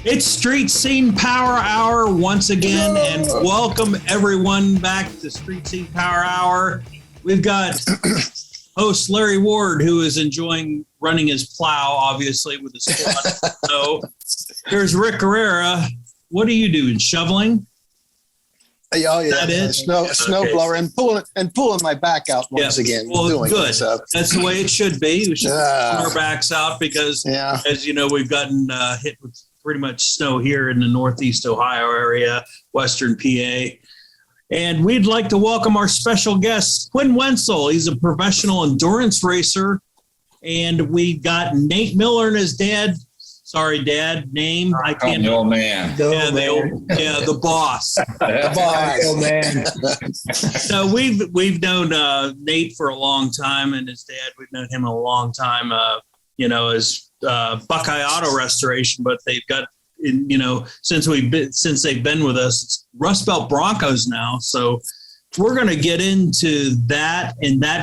It's Street Scene Power Hour once again, and welcome everyone back to Street Scene Power Hour. We've got host Larry Ward, who is enjoying running his plow, obviously, with his squad. So here's Rick Guerrera. What are you doing? Shoveling? Oh yeah, snow blower and pulling my back out once again. Well, good. That's the way it should be. We should pull our backs out because, as you know, we've gotten hit with pretty much snow here in the Northeast Ohio area, Western PA. And we'd like to welcome our special guest, Quinn Wenzel. He's a professional endurance racer. And we got Nate Miller and his dad. Sorry, Dad. Name I can't. The old man. The boss. The boss. Old man. So we've known Nate for a long time, and his dad. We've known him a long time. As Buckeye Auto Restoration, but they've got since they've been with us, it's Rust Belt Broncos now. So we're going to get into that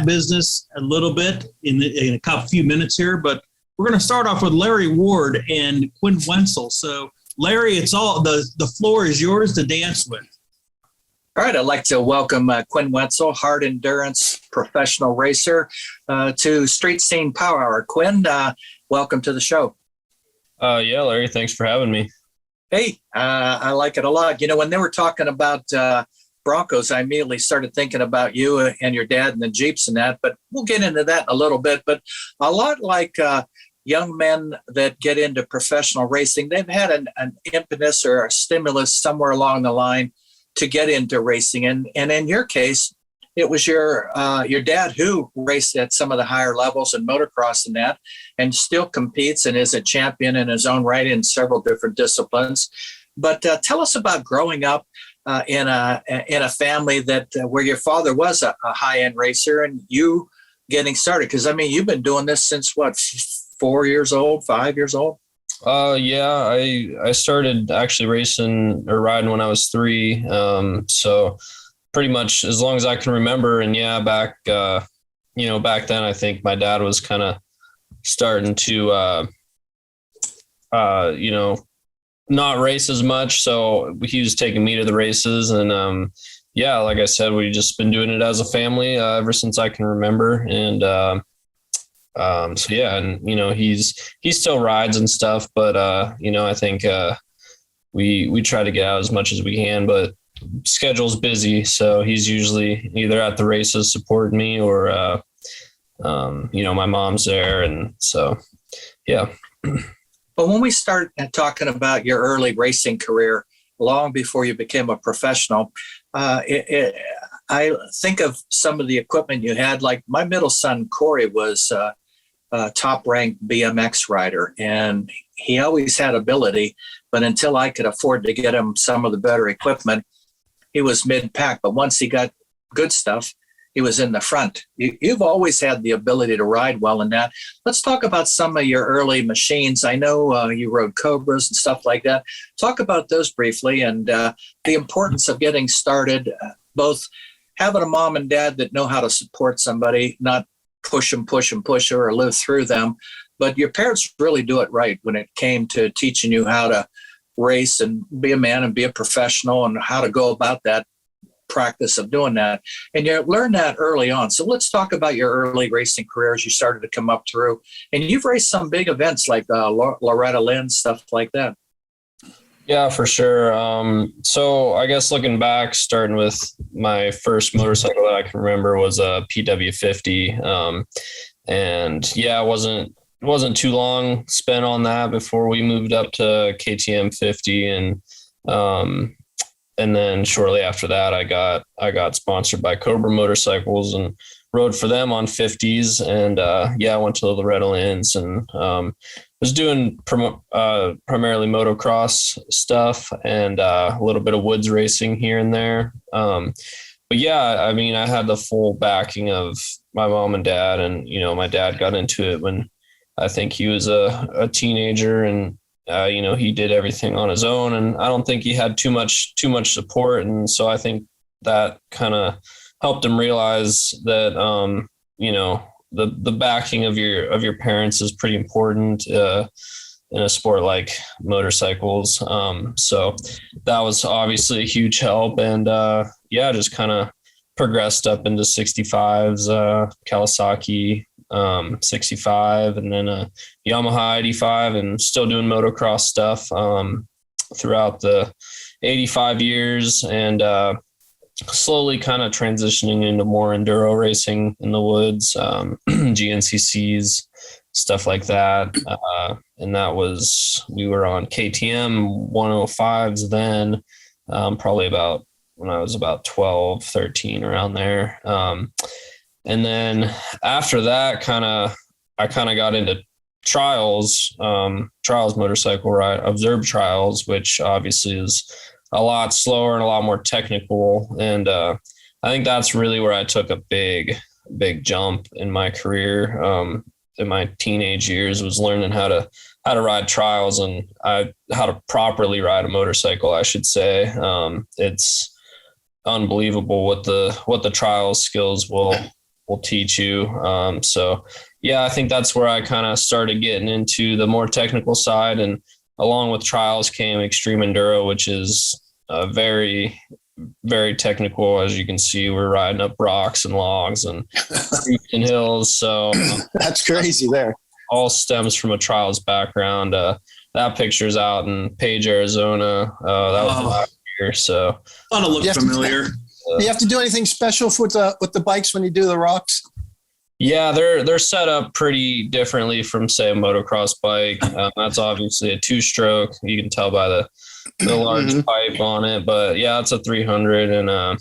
business a little bit in a few minutes here, but. We're going to start off with Larry Ward and Quinn Wenzel. So, Larry, it's all the floor is yours to dance with. All right, I'd like to welcome Quinn Wenzel, hard endurance professional racer, to Street Scene Power Hour. Quinn, welcome to the show. Yeah, Larry, thanks for having me. Hey, I like it a lot. When they were talking about Broncos, I immediately started thinking about you and your dad and the Jeeps and that, but we'll get into that in a little bit. But a lot like young men that get into professional racing, they've had an impetus or a stimulus somewhere along the line to get into racing. And in your case, it was your dad who raced at some of the higher levels in motocross and that, and still competes and is a champion in his own right in several different disciplines. But tell us about growing up in a family that where your father was a high-end racer and you getting started. Because, you've been doing this since, 4 years old, 5 years old? Yeah, I started actually racing or riding when I was 3. So pretty much as long as I can remember. And back then I think my dad was kind of starting to, not race as much. So he was taking me to the races and, like I said, we've just been doing it as a family ever since I can remember. And, he still rides and stuff, but, I think, we try to get out as much as we can, but schedule's busy. So he's usually either at the races supporting me or, my mom's there. And so, yeah. But when we start talking about your early racing career, long before you became a professional, I think of some of the equipment you had. Like my middle son, Corey, was a top-ranked BMX rider, and he always had ability. But until I could afford to get him some of the better equipment, he was mid-pack. But once he got good stuff, he was in the front. You've always had the ability to ride well in that. Let's talk about some of your early machines. I know you rode Cobras and stuff like that. Talk about those briefly and the importance of getting started, both having a mom and dad that know how to support somebody, not push them or live through them. But your parents really do it right when it came to teaching you how to race and be a man and be a professional and how to go about that practice of doing that. And you learned that early on. So let's talk about your early racing career as you started to come up through. And you've raced some big events like Loretta Lynn, stuff like that. Yeah, for sure. So I guess looking back, starting with my first motorcycle that I can remember was a PW50. It wasn't too long spent on that before we moved up to KTM 50 and then shortly after that, I got sponsored by Cobra Motorcycles and rode for them on 50s. And I went to the Loretta Lynn's and was doing primarily motocross stuff and a little bit of woods racing here and there. I had the full backing of my mom and dad. And, my dad got into it when I think he was a teenager and he did everything on his own, and I don't think he had too much support. And so I think that kind of helped him realize that, the backing of your parents is pretty important. in a sport like motorcycles. So that was obviously a huge help. And just kind of progressed up into 65s, Kawasaki 65, and then a Yamaha 85, and still doing motocross stuff throughout the 85 years, and slowly kind of transitioning into more enduro racing in the woods, GNCCs, stuff like that. And we were on KTM 105s then, probably about when I was about 12, 13, around there. And then after that, I kind of got into trials motorcycle ride, observed trials, which obviously is a lot slower and a lot more technical. And I think that's really where I took a big jump in my career. In my teenage years, was learning how to ride trials and how to properly ride a motorcycle, I should say. It's unbelievable what the trials skills will teach you. So yeah, I think that's where I kind of started getting into the more technical side, and along with trials came extreme enduro, which is very, very technical. As you can see, we're riding up rocks and logs and hills. So that's crazy there. All stems from a trials background. That picture's out in Page, Arizona. That was last year. So thought it looked familiar. Do you have to do anything special with the bikes when you do the rocks? Yeah, they're set up pretty differently from, say, a motocross bike. That's obviously a 2-stroke. You can tell by the large pipe on it. But yeah, it's a 300, and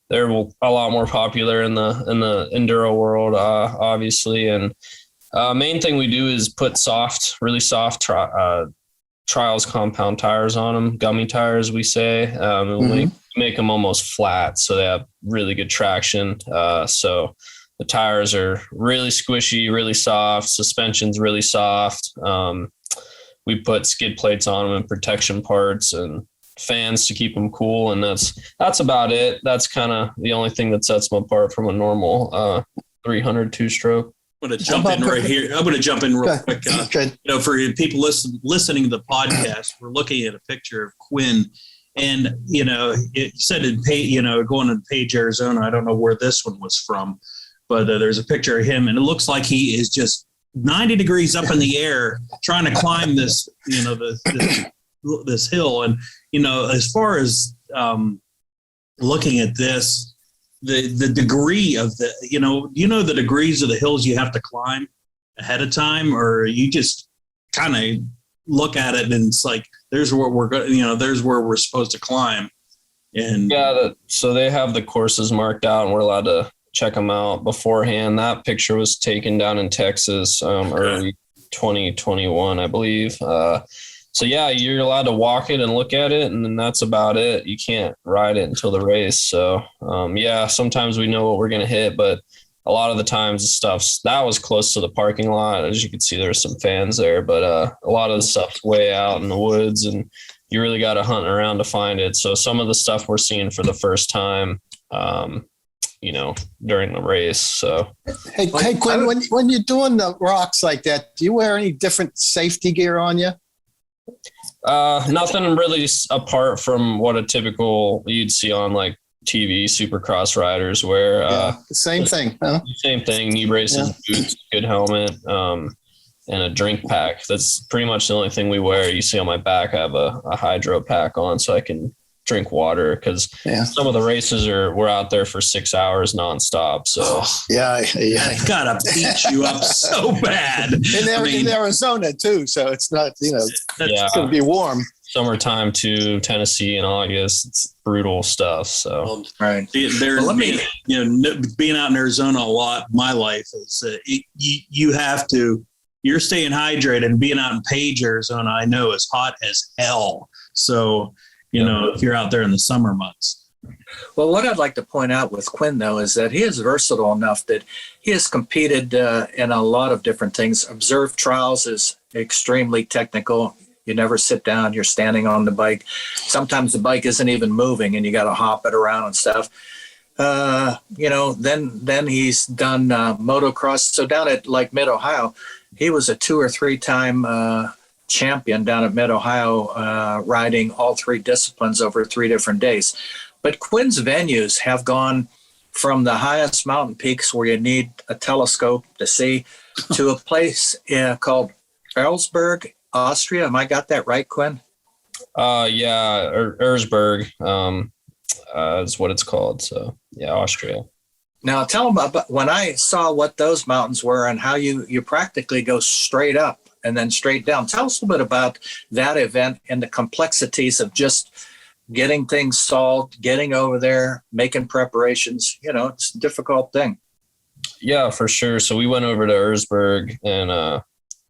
they're a lot more popular in the enduro world, obviously. And main thing we do is put really soft trials compound tires on them, gummy tires, we say. We make them almost flat, so they have really good traction. So the tires are really squishy, really soft. Suspension's really soft. We put skid plates on them and protection parts and fans to keep them cool. And that's about it. That's kind of the only thing that sets them apart from a normal 300 2-stroke. I'm going to jump in right here. I'm going to jump in real quick. For people listening to the podcast, we're looking at a picture of Quinn. And, it said going to Page, Arizona. I don't know where this one was from, but there's a picture of him, and it looks like he is just 90 degrees up in the air trying to climb this hill. And, as far as looking at this, the degree of the degrees of the hills you have to climb ahead of time, or you just kind of look at it and it's like, there's where we're going, there's where we're supposed to climb. And so they have the courses marked out, and we're allowed to check them out beforehand. That picture was taken down in Texas, early 2021, I believe. So yeah, you're allowed to walk it and look at it, and then that's about it. You can't ride it until the race. So sometimes we know what we're going to hit, but a lot of the times the stuff's that was close to the parking lot. As you can see, there's some fans there, but a lot of the stuff's way out in the woods, and you really got to hunt around to find it. So some of the stuff we're seeing for the first time, during the race. So, hey Quinn, when you're doing the rocks like that, do you wear any different safety gear on you? Nothing really apart from what a typical you'd see on like TV supercross riders wear. Same thing. Huh? Same thing. Knee braces, boots, good helmet, and a drink pack. That's pretty much the only thing we wear. You see on my back, I have a hydro pack on so I can drink water, because some of the races we're out there for 6 hours nonstop. So it's gotta beat you up so bad. In Arizona too, so it's not it's gonna be warm. Summertime to Tennessee in August, it's brutal stuff. So right, being out in Arizona a lot. My life is you're staying hydrated, and being out in Page, Arizona, I know is hot as hell. So if you're out there in the summer months. Well, what I'd like to point out with Quinn, though, is that he is versatile enough that he has competed in a lot of different things. Observed trials is extremely technical. You never sit down. You're standing on the bike. Sometimes the bike isn't even moving, and you got to hop it around and stuff. Then he's done motocross. So down at like Mid-Ohio, he was a 2 or 3 time champion down at Mid-Ohio, riding all three disciplines over 3 different days. But Quinn's venues have gone from the highest mountain peaks where you need a telescope to see to a place called Ursberg, Austria. Am I got that right, Quinn? Yeah, Ursberg is what it's called. So yeah, Austria. Now tell them about when I saw what those mountains were and how you practically go straight up and then straight down. Tell us a little bit about that event and the complexities of just getting things solved, getting over there, making preparations. It's a difficult thing. Yeah, for sure. So we went over to Ursberg, and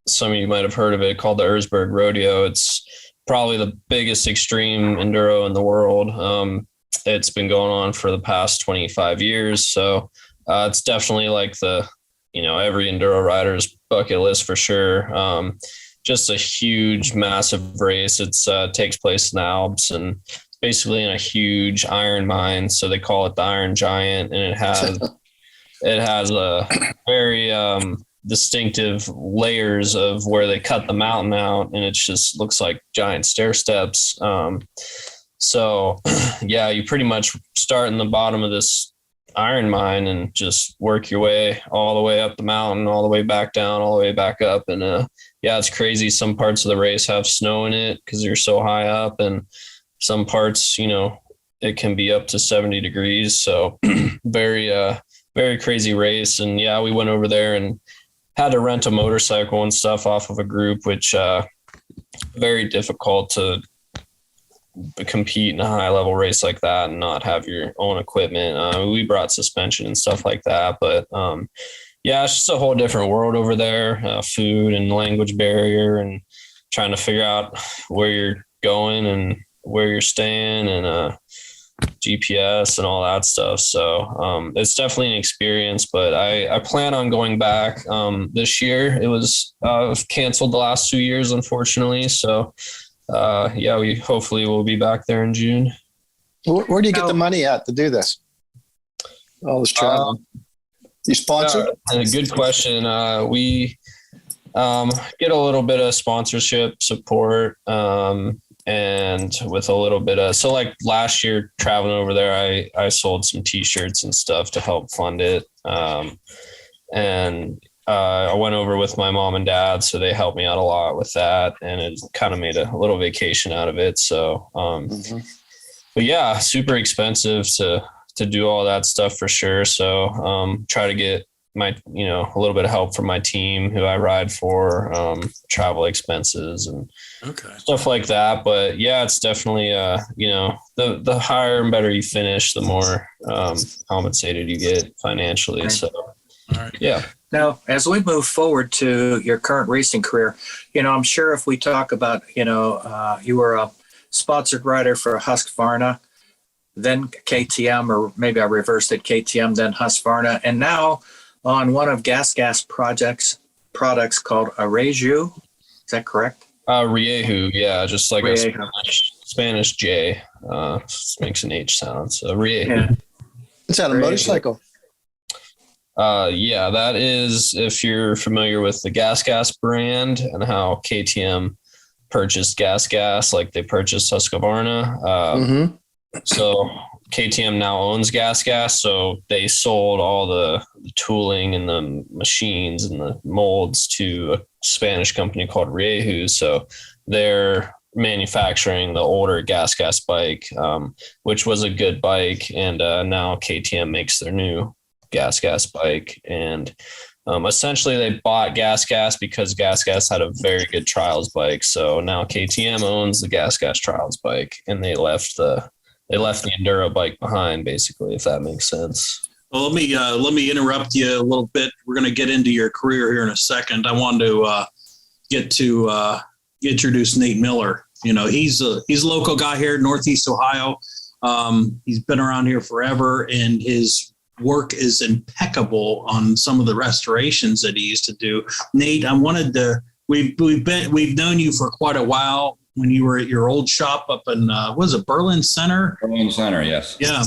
some of you might have heard of it, called the Ursberg Rodeo. It's probably the biggest extreme enduro in the world. It's been going on for the past 25 years. So it's definitely like every enduro rider's bucket list for sure. Just a huge, massive race. It takes place in the Alps, and it's basically in a huge iron mine. So they call it the Iron Giant, and it has a very distinctive layers of where they cut the mountain out, and it just looks like giant stair steps. So yeah, you pretty much start in the bottom of this iron mine and just work your way all the way up the mountain, all the way back down, all the way back up. And yeah, it's crazy. Some parts of the race have snow in it because you're so high up, and some parts, it can be up to 70 degrees. So very, very crazy race. And yeah, we went over there and had to rent a motorcycle and stuff off of a group, which very difficult to compete in a high level race like that and not have your own equipment. We brought suspension and stuff like that, but yeah, it's just a whole different world over there. Food and language barrier, and trying to figure out where you're going and where you're staying, and GPS and all that stuff. So it's definitely an experience, but I plan on going back this year. It was canceled the last 2 years, unfortunately. So yeah, we hopefully will be back there in June. Where do you get the money at to do this? All this travel. You sponsor? A good question. We get a little bit of sponsorship support, and with a little bit of, so like last year traveling over there, I sold some t-shirts and stuff to help fund it. And I went over with my mom and dad, so they helped me out a lot with that, and it kind of made a little vacation out of it. So, but yeah, super expensive to do all that stuff for sure. So, try to get my, a little bit of help from my team who I ride for, travel expenses and stuff like that. But yeah, it's definitely, the higher and better you finish, the more compensated you get financially. Right. So, yeah. Now, as we move forward to your current racing career, I'm sure if we talk about, you were a sponsored rider for Husqvarna, then KTM, or maybe I reversed it, KTM, then Husqvarna, and now on one of Gas products called Arrejeu. Is that correct? Rieju, yeah, just like Rieju. A Spanish J, makes an H sound. So Rieju. Yeah. It's on a motorcycle. Yeah, that is, if you're familiar with the Gas brand and how KTM purchased Gas, like they purchased Husqvarna. So KTM now owns Gas, so they sold all the tooling and the machines and the molds to a Spanish company called Rieju. So they're manufacturing the older Gas bike, which was a good bike, and now KTM makes their new Gas bike. And essentially they bought Gas because Gas had a very good trials bike. So now KTM owns the Gas trials bike, and they left the Enduro bike behind, basically, if that makes sense. Well, let me interrupt you a little bit. We're going to get into your career here in a second. I wanted to get to introduce Nate Miller. He's a local guy here in Northeast Ohio. He's been around here forever, and his work is impeccable on some of the restorations that he used to do. Nate, we've known you for quite a while when you were at your old shop up in was it Berlin Center? Berlin Center, yes. Yeah.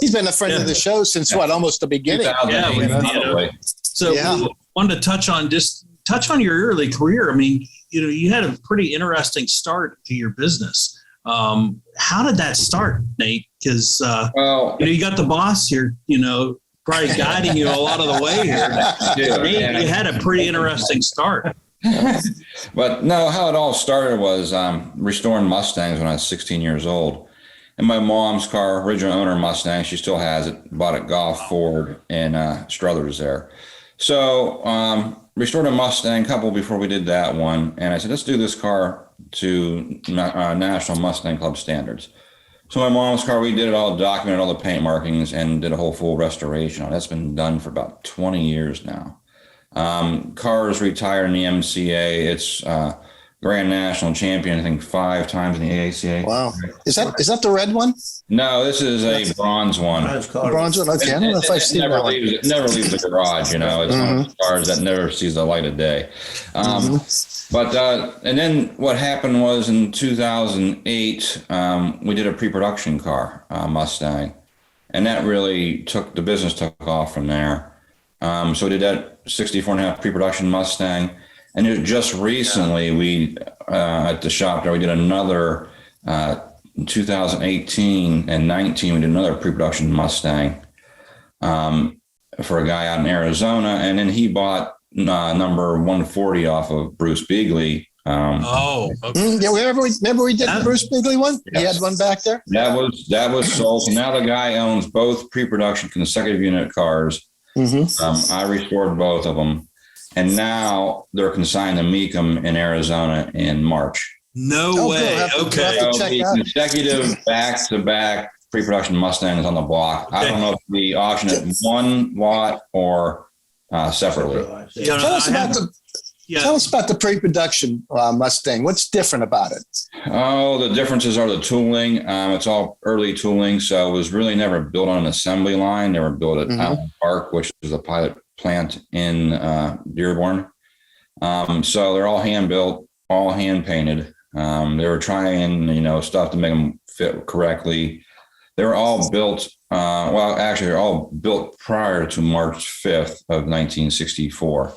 He's been a friend of the show since almost the beginning. Yeah. So we wanted to touch on just touch on your early career. I mean, you had a pretty interesting start to your business. How did that start, Nate? Because you got the boss here, probably guiding you a lot of the way here. Nate, you had a pretty interesting start. But no, how it all started was restoring Mustangs when I was 16 years old. And my mom's car, original owner Mustang, she still has it, bought it Golf Ford in Struthers there. So restored a Mustang a couple before we did that one. And I said, let's do this car to National Mustang Club standards. So my mom's car, we did it all, documented all the paint markings and did a whole full restoration on it. That's been done for about 20 years now. Cars retired in the MCA. It's Grand National Champion, I think 5 times in the AACA. Wow. Is that the red one? No, this is a bronze one. Bronze one? Okay. I don't know if I've seen that one. It never leaves the garage, It's one of the cars that never sees the light of day. But and then what happened was in 2008, we did a pre-production car, Mustang. And that really the business took off from there. So we did that 64.5 pre-production Mustang. And just recently, we at the shop there, we did another 2018 and 19. We did another pre-production Mustang for a guy out in Arizona, and then he bought number 140 off of Bruce Beagley. Okay. Yeah, remember we did the Bruce Beagley one? Yes. He had one back there. That was sold. So now the guy owns both pre-production consecutive unit cars. I restored both of them. And now they're consigned to Meekum in Arizona in March. No way. Okay. So the consecutive back-to-back pre-production Mustangs on the block. Okay. I don't know if we auction it one lot or separately. Tell us about the pre-production Mustang. What's different about it? Oh, the differences are the tooling. It's all early tooling, so it was really never built on an assembly line. They were built at Allen Park, which is a pilot plant in Dearborn. So they're all hand built, all hand painted. They were trying, stuff to make them fit correctly. They were all built, they're all built prior to March 5th of 1964.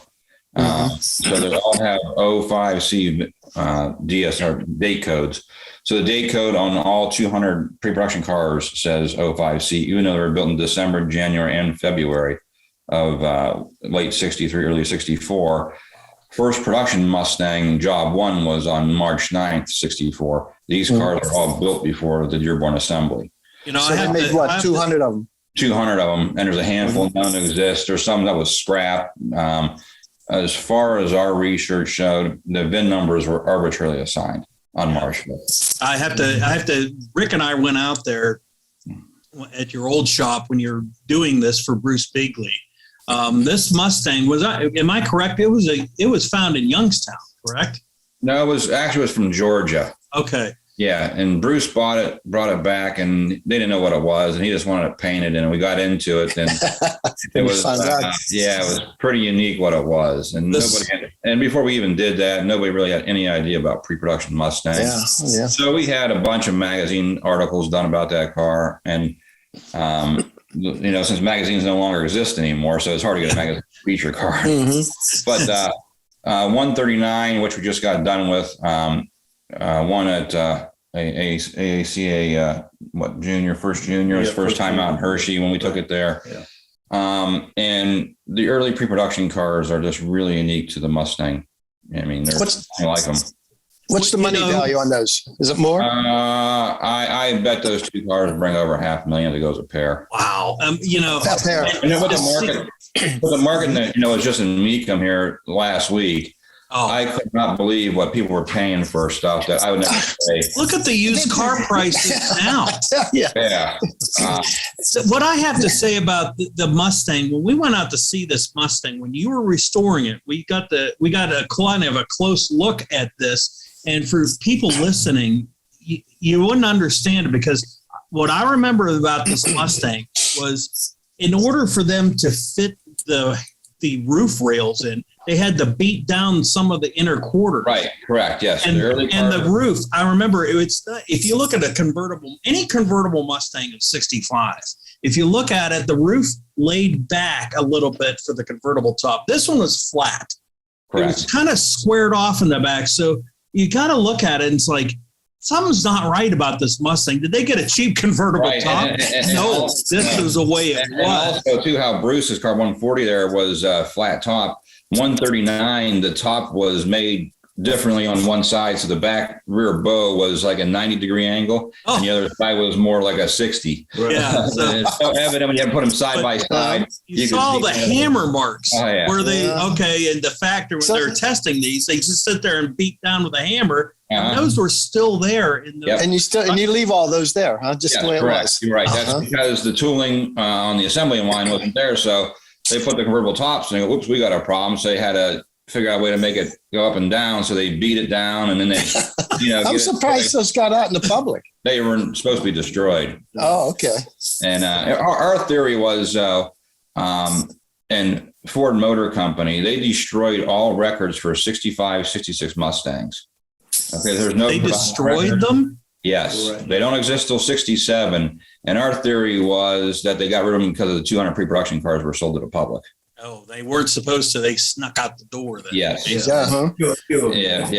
So they all have 05C DSR date codes. So the date code on all 200 pre-production cars says 05C, even though they were built in December, January, and February of late 63, early 64. First production Mustang job 1 was on March 9th, 64. These cars are all built before the Dearborn assembly. So they made 200 of them? 200 of them. And there's a handful known to exist. There's some that was scrapped. As far as our research showed, the VIN numbers were arbitrarily assigned on March 5th. I have to, Rick and I went out there at your old shop when you're doing this for Bruce Beagley. This Mustang am I correct? It was found in Youngstown, correct? No, it was from Georgia. Okay. Yeah. And Bruce brought it back and they didn't know what it was. And he just wanted it painted and we got into it. And it was, it was pretty unique what it was. And and before we even did that, nobody really had any idea about pre-production Mustangs. Yeah. So we had a bunch of magazine articles done about that car. And, since magazines no longer exist anymore, so it's hard to get a magazine feature car. But 139, which we just got done with, one at AACA, first junior, his first time out in Hershey when we took it there. Yeah. And the early pre-production cars are just really unique to the Mustang. I mean, they're like them. What's the money value on those? Is it more? I bet those two cars bring over $500,000 that goes a pair. Wow. That pair. And then with the market that, was just in Meekum here last week. I could not believe what people were paying for stuff that I would never pay. Look at the used car prices now. Yeah. So what I have to say about the Mustang, when we went out to see this Mustang, when you were restoring it, we got a kind of a close look at this. And for people listening, you wouldn't understand it because what I remember about this Mustang was in order for them to fit the roof rails in, they had to beat down some of the inner quarters. Right, correct, yes. And the roof, I remember if you look at any convertible Mustang of 65, if you look at it, the roof laid back a little bit for the convertible top. This one was flat. It was kind of squared off in the back. So you got to look at it and it's like, something's not right about this Mustang. Did they get a cheap convertible top? No, this is the way it was. Also, too, how Bruce's car 140 there was flat top. 139, the top was made differently on one side. So the back rear bow was like a 90-degree angle, and the other side was more like a 60. Yeah. So it's so evident when you put them side by side. You saw the hammer marks where they, and the factory, when they're testing these, they just sit there and beat down with a hammer. And those were still there. In the, And you leave all those there, huh? Just the way it was. You're right. That's because the tooling on the assembly line wasn't there. So they put the convertible tops and they go, oops, we got a problem. So they had to figure out a way to make it go up and down. So they beat it down and then they, I'm surprised those got out in the public. They were supposed to be destroyed. Oh, okay. And our theory was, and Ford Motor Company, they destroyed all records for 65, 66 Mustangs. Okay, there's no. They destroyed them? Yes, they don't exist till 67. And our theory was that they got rid of them because of the 200 pre-production cars were sold to the public. Oh, they weren't supposed to. They snuck out the door then. Yes. Yeah,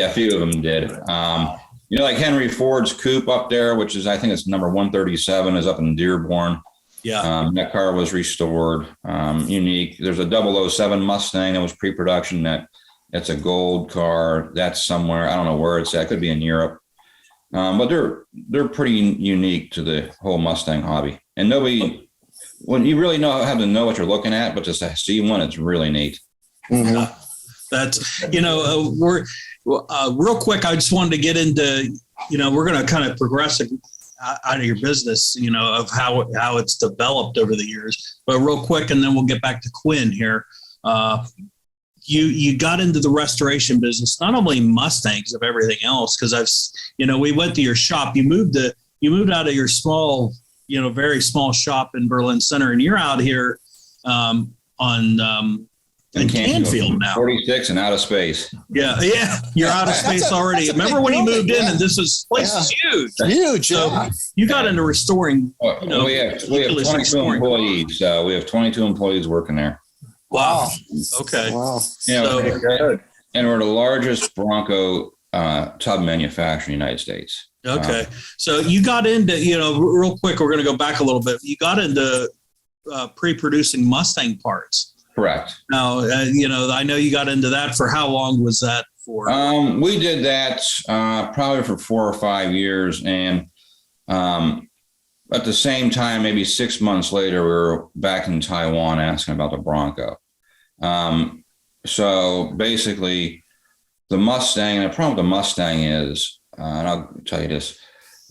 a few of them did. Like Henry Ford's coupe up there, which is, I think it's number 137, is up in Dearborn. Yeah. That car was restored. Unique. There's a 007 Mustang that was pre-production it's a gold car. That's somewhere. I don't know where it's at. It could be in Europe. But they're pretty unique to the whole Mustang hobby. And nobody, when you really have to know what you're looking at, but just to see one, it's really neat. Mm-hmm. That's, we're real quick. I just wanted to get into, we're going to kind of progress out of your business, of how it's developed over the years. But real quick, and then we'll get back to Quinn here. You got into the restoration business, not only Mustangs, of everything else. Because we went to your shop. You moved out of your small, very small shop in Berlin Center, and you're out here in Canfield now. 46 and out of space. Yeah, you're out of space already. Remember when you moved in, and this place is huge. Huge. So you got into restoring. We have 22 employees. We have 22 employees working there. Wow. Okay. Wow. And we're the largest Bronco tub manufacturer in the United States. Okay. So you got into, real quick, we're going to go back a little bit. You got into pre-producing Mustang parts. Correct. Now, I know you got into that. For how long was that for? We did that probably for 4 or 5 years. And at the same time, maybe 6 months later, we were back in Taiwan asking about the Bronco. So basically, the Mustang, and the problem with the Mustang is, and I'll tell you this,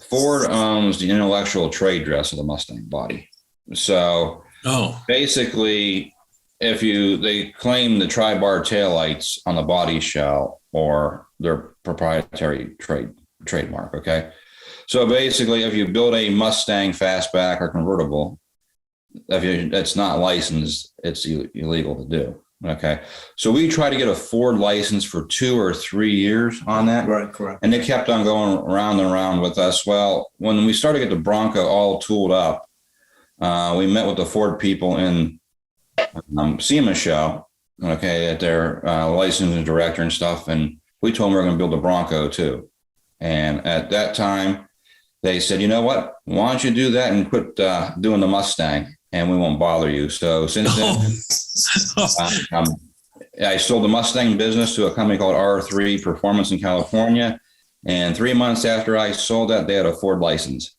Ford owns the intellectual trade dress of the Mustang body. So basically, they claim the tri-bar taillights on the body shell or their proprietary trademark, okay? So basically, if you build a Mustang fastback or convertible, it's not licensed, it's illegal to do. Okay. So we tried to get a Ford license for 2 or 3 years on that. Right, correct. And they kept on going around and around with us. Well, when we started to get the Bronco all tooled up, we met with the Ford people in SEMA show, at their licensing director and stuff. And we told them we were going to build a Bronco too. And at that time, they said, you know what? Why don't you do that and quit doing the Mustang, and we won't bother you. So since then, I sold the Mustang business to a company called R3 Performance in California. And 3 months after I sold that, they had a Ford license.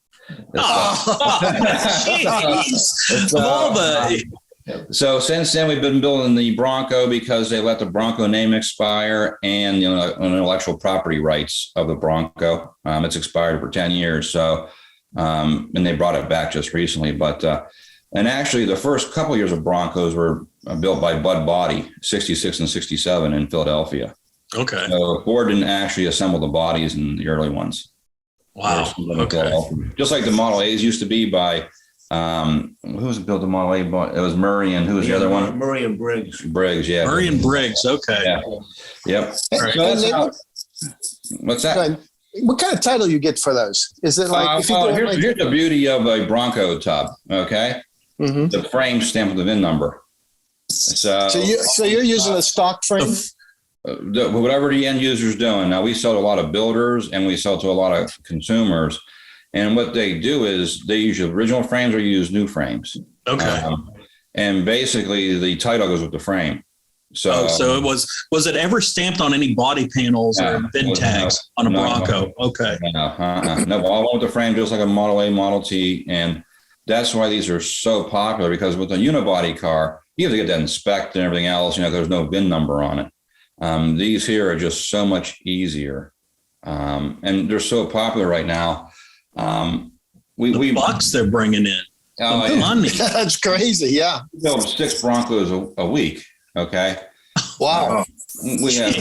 So since then, we've been building the Bronco because they let the Bronco name expire and intellectual property rights of the Bronco. It's expired for 10 years. So, and they brought it back just recently. But, and actually, the first couple of years of Broncos were built by Bud Body, 66 and 67 in Philadelphia. Okay. So Ford didn't actually assemble the bodies in the early ones. Wow. Okay. Just like the Model A's used to be by, who was built the Model A? It was Murray, and who was the other one? Murray and Briggs. Briggs, yeah. Murray and Briggs. Okay. Yeah. Yep. Right. So what's that? What kind of title you get for those? Is it like? Here's the beauty of a Bronco tub. Okay. Mm-hmm. The frame stamped with the VIN number. So you're using a stock frame. whatever the end user's doing. Now we sell to a lot of builders and we sell to a lot of consumers. And what they do is they use original frames or use new frames. Okay. And basically the title goes with the frame. So, so it was it ever stamped on any body panels or VIN tags on a Bronco? Okay. No, I want the frame just like a Model A, Model T. And that's why these are so popular, because with a unibody car, you have to get that inspected and everything else. There's no VIN number on it. These here are just so much easier. And they're so popular right now. The bucks they're bringing in. Oh, money. That's crazy. Yeah. We build 6 Broncos a week. Okay. Wow. We have,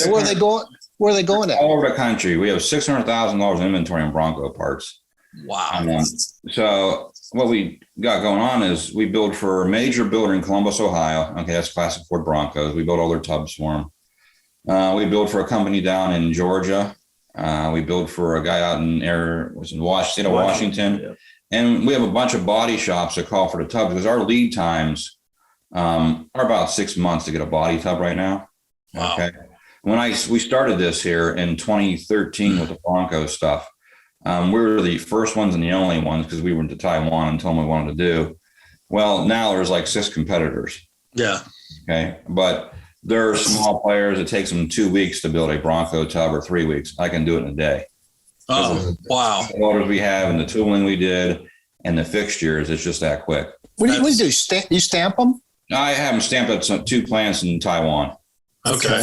Where are they going? Where are they going at? all over the country. We have $600,000 in inventory on Bronco parts. Wow. So what we got going on is we build for a major builder in Columbus, Ohio. Okay, that's classic Ford Broncos. We build all their tubs for them. We build for a company down in Georgia. We build for a guy out in state of Washington. Yeah. And we have a bunch of body shops that call for the tubs because our lead times are about 6 months to get a body tub right now. Wow. Okay. When we started this here in 2013 with the Bronco stuff, we were the first ones and the only ones because we went to Taiwan and told them we wanted to do. Well, now there's like 6 competitors. Yeah. Okay. But there are small players. It takes them 2 weeks to build a Bronco tub or 3 weeks. I can do it in a day. Oh, wow. The orders we have and the tooling we did and the fixtures, it's just that quick. What do you do? You stamp them? I have them stamped at 2 plants in Taiwan. Okay.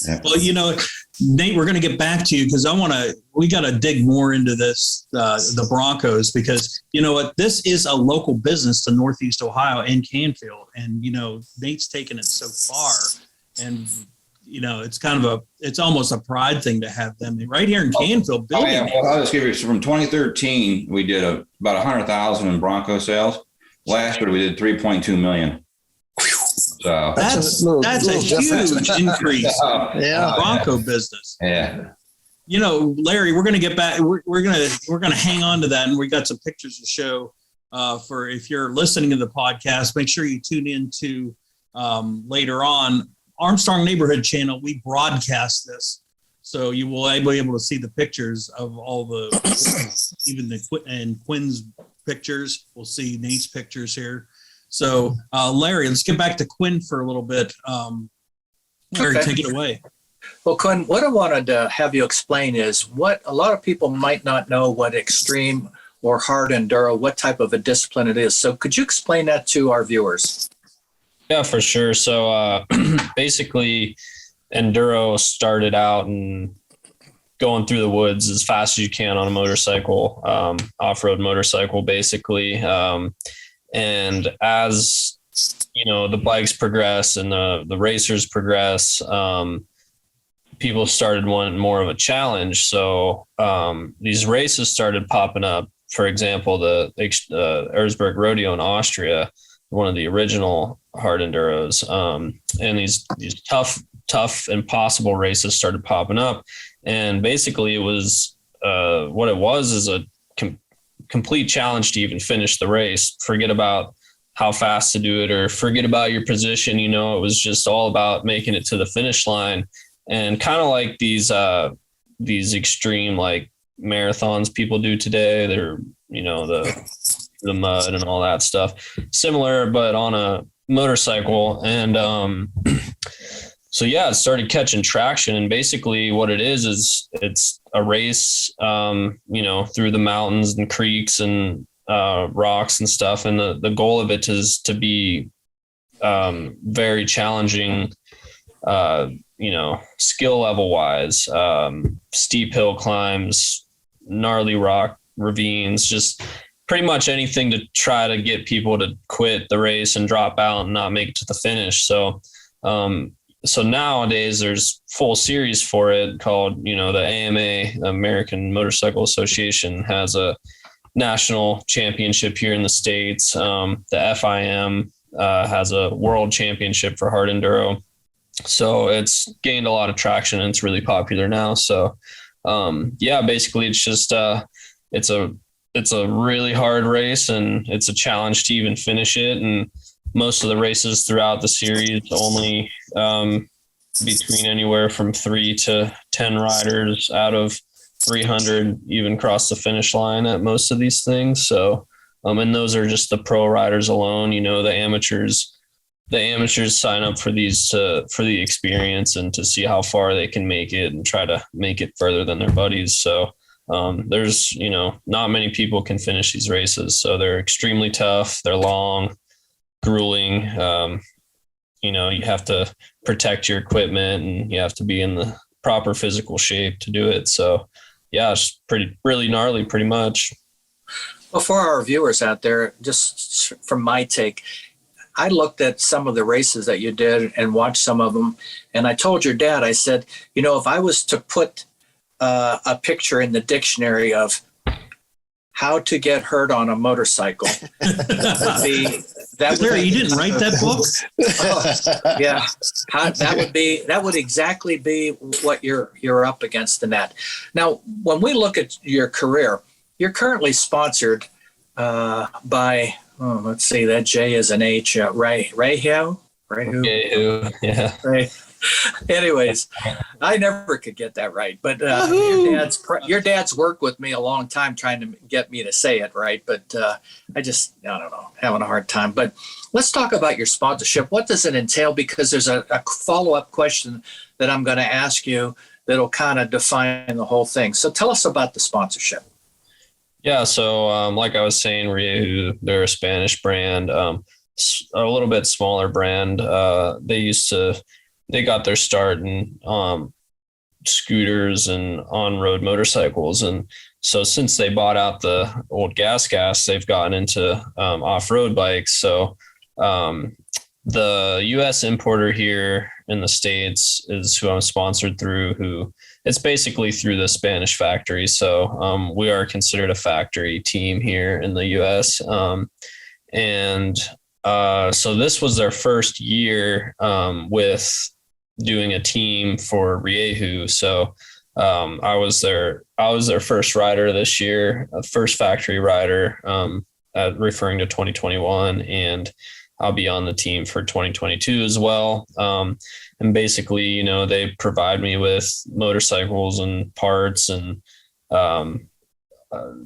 Yeah. Well, Nate, we're going to get back to you because we got to dig more into this, the Broncos, because you know what, this is a local business to Northeast Ohio and Canfield. And, Nate's taken it so far, and, it's almost a pride thing to have them right here in Canfield building. Well, I'll just give you, from 2013, we did about 100,000 in Bronco sales. Last year we did 3.2 million. So that's a huge increase in Bronco business. Yeah. Larry, we're going to get back. We're going to hang on to that, and we got some pictures to show for if you're listening to the podcast. Make sure you tune in to later on Armstrong Neighborhood Channel. We broadcast this, so you will be able to see the pictures of all even and Quinn's pictures. We'll see Nate's pictures here. So, Larry, let's get back to Quinn for a little bit. Larry, take it away. Well, Quinn, what I wanted to have you explain is what a lot of people might not know what extreme or hard enduro, what type of a discipline it is. So could you explain that to our viewers? Yeah, for sure. So basically, enduro started out and going through the woods as fast as you can on a motorcycle, off-road motorcycle, basically. And as the bikes progress and the racers progress, people started wanting more of a challenge. So these races started popping up. For example, the Ursberg Rodeo in Austria, one of the original hard enduros, and these tough, impossible races started popping up. And basically, it was what it was is a complete challenge to even finish the race. Forget about how fast to do it or forget about your position. It was just all about making it to the finish line. And kind of like these extreme like marathons people do today, they're, the mud and all that stuff, similar, but on a motorcycle. And so, yeah, it started catching traction. And basically what it is it's a race, through the mountains and creeks and rocks and stuff. And the goal of it is to be very challenging, skill level wise, steep hill climbs, gnarly rock ravines, just pretty much anything to try to get people to quit the race and drop out and not make it to the finish. So nowadays there's full series for it called, the AMA, the American Motorcycle Association, has a national championship here in the States. The FIM has a world championship for hard enduro. So it's gained a lot of traction and it's really popular now. So basically it's just it's a really hard race and it's a challenge to even finish it. And most of the races throughout the series only between anywhere from 3 to 10 riders out of 300 even cross the finish line at most of these things. So, and those are just the pro riders alone. The amateurs sign up for these for the experience and to see how far they can make it and try to make it further than their buddies. So there's, not many people can finish these races. So they're extremely tough. They're long, grueling. You have to protect your equipment and you have to be in the proper physical shape to do it. So yeah, it's really gnarly, pretty much. Well, for our viewers out there, just from my take, I looked at some of the races that you did and watched some of them. And I told your dad, I said, if I was to put a picture in the dictionary of how to get hurt on a motorcycle, Larry, you didn't write that book? Yeah, that would exactly be what you're up against in that. Now, when we look at your career, you're currently sponsored by, let's see, that J is an H, Raheo? Yeah. Right. Anyways, I never could get that right, but your dad's worked with me a long time trying to get me to say it right, but I don't know, having a hard time. But let's talk about your sponsorship. What does it entail? Because there's a follow-up question that I'm going to ask you that'll kind of define the whole thing. So tell us about the sponsorship. Yeah, so like I was saying, Rieju, they're a Spanish brand, a little bit smaller brand. They got their start in scooters and on-road motorcycles. And so since they bought out the old gas, they've gotten into off-road bikes. So the U.S. importer here in the States is who I'm sponsored through, it's basically through the Spanish factory. So we are considered a factory team here in the U.S. So this was their first year with doing a team for Rieju. So I was their first rider this year, first factory rider, referring to 2021, and I'll be on the team for 2022 as well. And basically, they provide me with motorcycles and parts and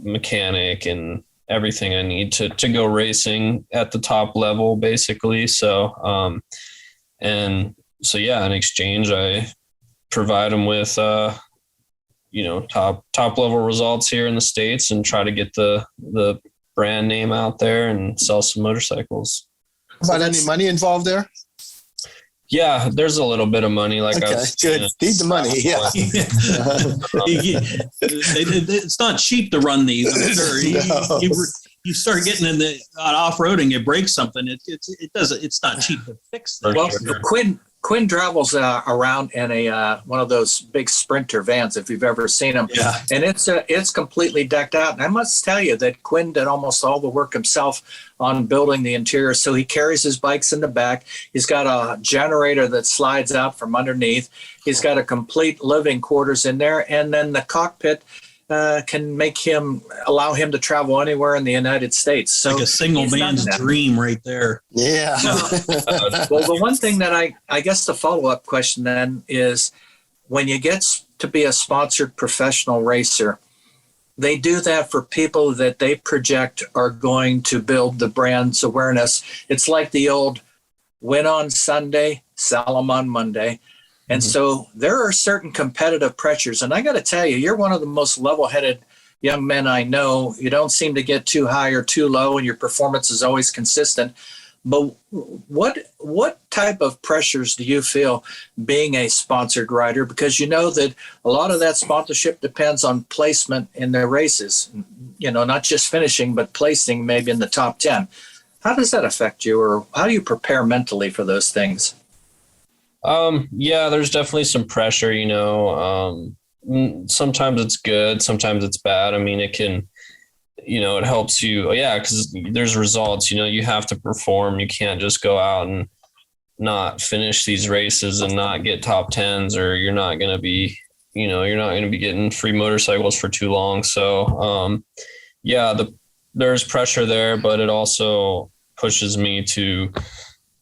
mechanic and everything I need to go racing at the top level, basically. So, in exchange, I provide them with, top level results here in the States and try to get the brand name out there and sell some motorcycles. About any money involved there? Yeah, there's a little bit of money. Like, okay, good. Need the money. Yeah. It's not cheap to run these. I'm sure. No. You start getting in the off-roading, you break something. It's not cheap to fix that. Well, Quinn travels around in one of those big Sprinter vans, if you've ever seen them. Yeah. And it's completely decked out. And I must tell you that Quinn did almost all the work himself on building the interior. So he carries his bikes in the back. He's got a generator that slides out from underneath. He's got a complete living quarters in there. And then the cockpit can allow him to travel anywhere in the United States. So like a single man's dream right there. Yeah. Well, the one thing that I guess the follow-up question then is, when you get to be a sponsored professional racer, they do that for people that they project are going to build the brand's awareness. It's like the old win on Sunday, sell them on Monday. And so there are certain competitive pressures. And I got to tell you, you're one of the most level-headed young men I know. You don't seem to get too high or too low, and your performance is always consistent. But what type of pressures do you feel being a sponsored rider? Because you know that a lot of that sponsorship depends on placement in their races, not just finishing, but placing maybe in the top 10. How does that affect you, or how do you prepare mentally for those things? Yeah, there's definitely some pressure, sometimes it's good, sometimes it's bad. I mean, it can, it helps you. Yeah. 'Cause there's results, you have to perform. You can't just go out and not finish these races and not get top 10s, or you're not going to be, getting free motorcycles for too long. So, there's pressure there, but it also pushes me to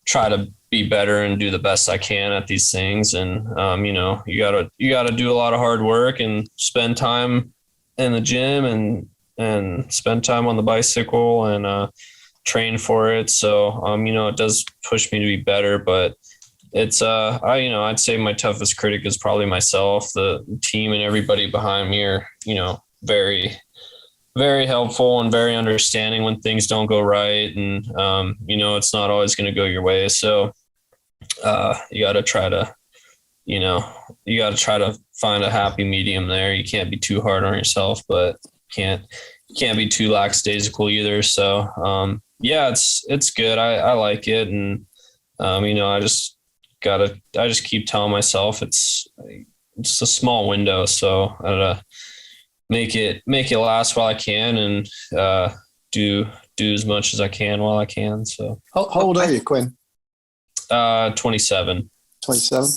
try to be better and do the best I can at these things. And, you know, you gotta do a lot of hard work and spend time in the gym and spend time on the bicycle and, train for it. So, you know, it does push me to be better, but it's, I'd say my toughest critic is probably myself. The team and everybody behind me are, you know, very, very helpful and very understanding when things don't go right. And, you know, it's not always going to go your way. So, you got to try to, you know, find a happy medium there. You can't be too hard on yourself, but can't be too lackadaisical either. So, yeah, it's good. I like it. And, you know, I just keep telling myself it's a small window. So I gotta make it last while I can and, do as much as I can while I can. So How old are you, Quinn? 27. 27?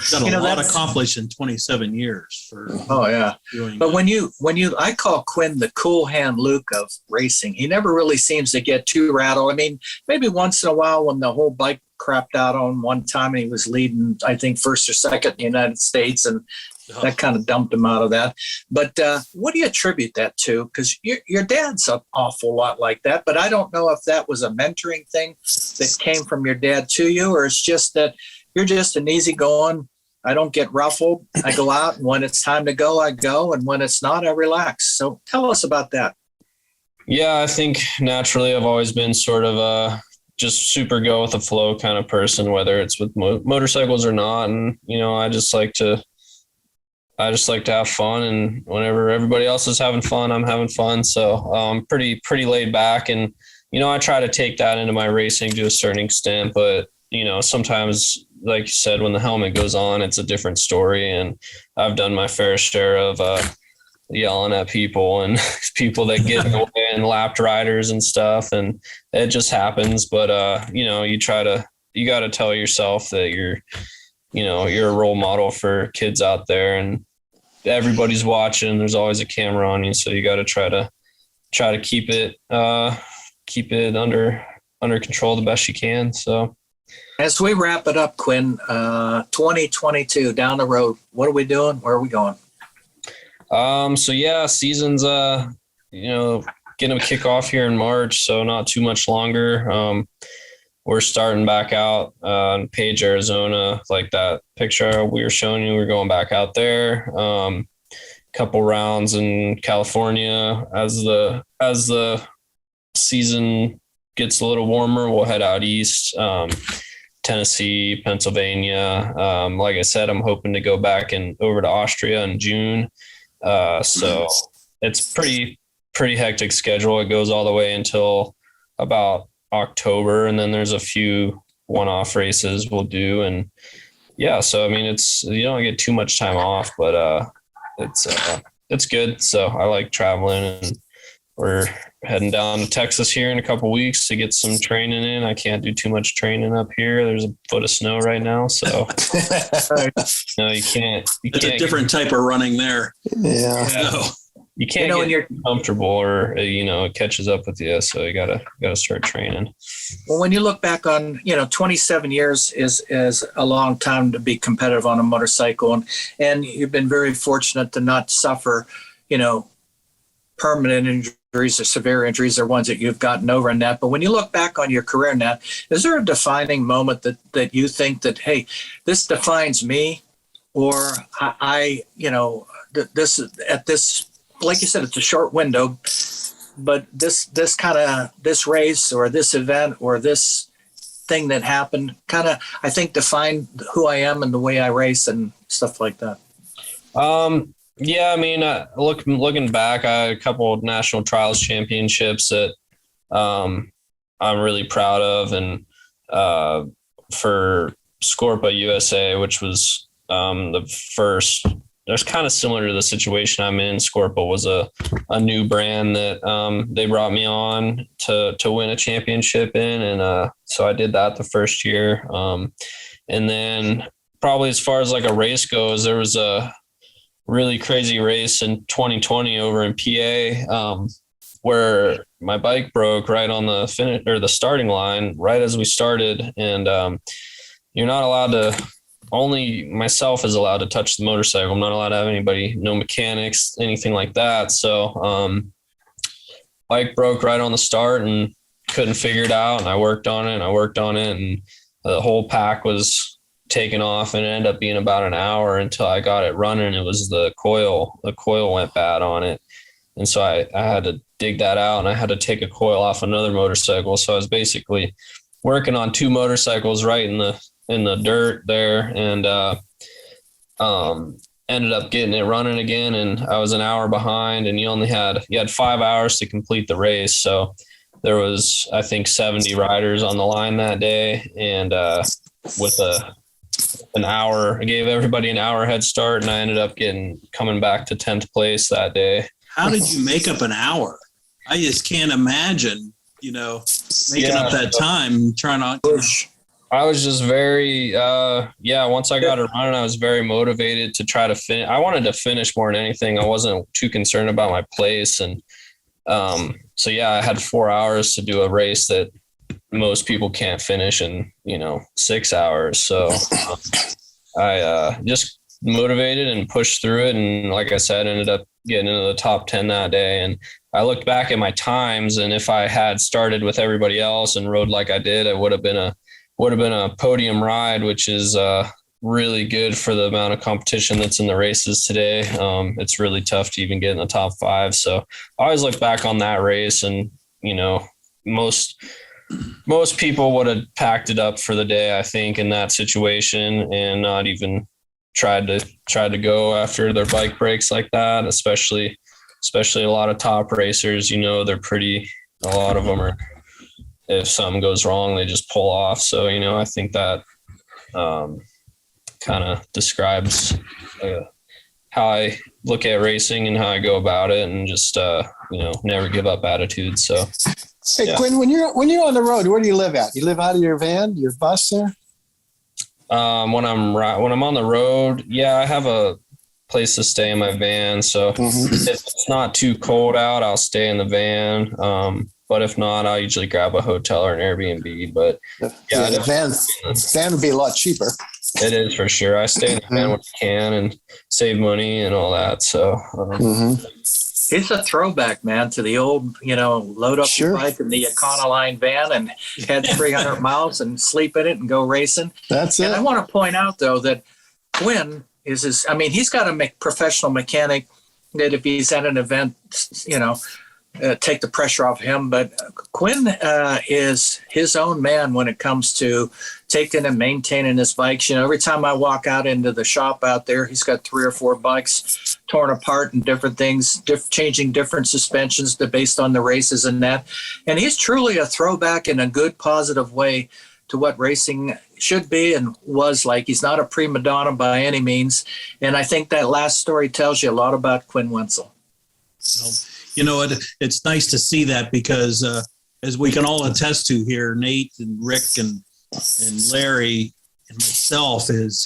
Got a lot accomplished in 27 years for doing But that. when you, I call Quinn the cool hand Luke of racing. He never really seems to get too rattled. I mean, maybe once in a while when the whole bike crapped out on one time and he was leading, I think, first or second in the United States, and that kind of dumped him out of that. But what do you attribute that to? Because your dad's an awful lot like that, but I don't know if that was a mentoring thing that came from your dad to you, or it's just that you're just an easygoing. I don't get ruffled. I go out, and when it's time to go, I go, and when it's not, I relax. So tell us about that. Yeah, I think naturally I've always been sort of a just super go with the flow kind of person, whether it's with motorcycles or not. And, you know, I just like to have fun, and whenever everybody else is having fun, I'm having fun. So I'm pretty laid back, and, you know, I try to take that into my racing to a certain extent, but, you know, sometimes, like you said, when the helmet goes on, it's a different story. And I've done my fair share of yelling at people and people that get in the way and lapped riders and stuff. And it just happens. But, you know, you got to tell yourself that you're a role model for kids out there, and everybody's watching. There's always a camera on you. So you got to try to keep it under control the best you can. So, As we wrap it up, Quinn, 2022 down the road, what are we doing? Where are we going? So yeah, season's, you know, going to kick off here in March. So not too much longer. We're starting back out in Page, Arizona, like that picture we were showing you. We're going back out there. Couple rounds in California. As the season gets a little warmer, we'll head out east. Tennessee, Pennsylvania. Like I said, I'm hoping to go back and over to Austria in June. So it's pretty hectic schedule. It goes all the way until about October, and then there's a few one-off races we'll do. And yeah, so I mean, you don't get too much time off, but it's good. So I like traveling, and we're heading down to Texas here in a couple of weeks to get some training in. I can't do too much training up here. There's a foot of snow right now, so no, you can't. It's a different type of running there. Yeah. So, you can't when get comfortable, or it catches up with you. So you gotta start training. Well, when you look back on, 27 years is a long time to be competitive on a motorcycle, and you've been very fortunate to not suffer, permanent injuries or severe injuries are ones that you've gotten over in that. But when you look back on your career in that, is there a defining moment that you think that, hey, this defines me, or this at this, like you said, it's a short window, but this race or this event or this thing that happened kind of, I think, defined who I am and the way I race and stuff like that? Yeah, I mean, looking back, I had a couple of national trials championships that I'm really proud of, and for Scorpa USA, which was the first. There's kind of similar to the situation I'm in. Scorpa was a new brand that they brought me on to win a championship in, and so I did that the first year. And then probably as far as like a race goes, there was a really crazy race in 2020 over in PA. where my bike broke right on the finish or the starting line, right as we started. And you're not allowed to, only myself is allowed to touch the motorcycle. I'm not allowed to have anybody, no mechanics, anything like that. So bike broke right on the start and couldn't figure it out. And I worked on it and the whole pack was taken off, and it ended up being about an hour until I got it running. It was the coil went bad on it. And so I had to dig that out, and I had to take a coil off another motorcycle. So I was basically working on two motorcycles right in the dirt there, and ended up getting it running again. And I was an hour behind, and you had 5 hours to complete the race. So there was, I think, 70 riders on the line that day. And with an hour, I gave everybody an hour head start, and I ended up coming back to 10th place that day. How did you make up an hour? I just can't imagine, making up that time, trying to push. I was just very, once I got it running, I was very motivated to try to finish. I wanted to finish more than anything. I wasn't too concerned about my place. And I had 4 hours to do a race that most people can't finish in, 6 hours. So I just motivated and pushed through it. And like I said, ended up getting into the top 10 that day. And I looked back at my times, and if I had started with everybody else and rode like I did, it would have been a podium ride, which is really good for the amount of competition that's in the races today. It's really tough to even get in the top 5. So I always look back on that race, and, most people would have packed it up for the day, I think, in that situation, and not even tried to go after their bike breaks like that, especially a lot of top racers, a lot of them are, if something goes wrong, they just pull off. So, I think that kind of describes how I look at racing and how I go about it, and just, never give up attitude. So, hey, yeah. Quinn, when you're on the road, where do you live at? You live out of your van, your bus there? When I'm on the road, I have a place to stay in my van. So if it's not too cold out, I'll stay in the van. But if not, I'll usually grab a hotel or an Airbnb. But the van would be a lot cheaper. It is, for sure. I stay in the van when I can and save money and all that. So it's a throwback, man, to the old, load up your bike in the Econoline van and head 300 miles and sleep in it and go racing. That's it. And I want to point out, though, that Quinn he's got a professional mechanic that if he's at an event, take the pressure off him. But Quinn is his own man when it comes to taking and maintaining his bikes. Every time I walk out into the shop out there, he's got 3 or 4 bikes torn apart and different things, changing different suspensions based on the races and that. And he's truly a throwback in a good, positive way to what racing should be and was like. He's not a prima donna by any means. And I think that last story tells you a lot about Quinn Wenzel. It's nice to see that, because as we can all attest to here, Nate and Rick and Larry and myself, is,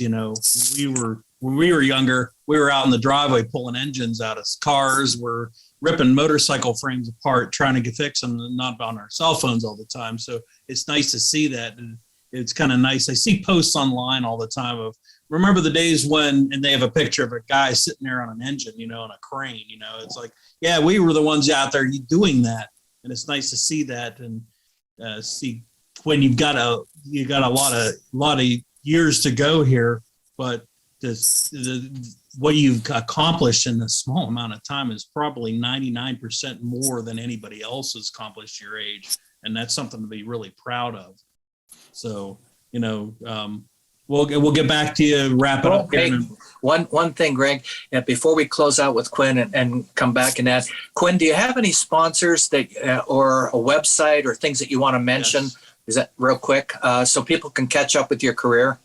when we were younger, we were out in the driveway pulling engines out of cars. We're ripping motorcycle frames apart, trying to fix them, not on our cell phones all the time. So it's nice to see that. And it's kind of nice. I see posts online all the time of, remember the days when, and they have a picture of a guy sitting there on an engine, on a crane, it's like, yeah, we were the ones out there doing that. And it's nice to see that, and see when you've got a lot of years to go here, but what you've accomplished in a small amount of time is probably 99% more than anybody else has accomplished your age. And that's something to be really proud of. So, we'll get back to you, wrap it up. Okay. One thing, Greg, and before we close out with Quinn and come back and ask, Quinn, do you have any sponsors that or a website or things that you want to mention? Yes. Is that real quick, so people can catch up with your career?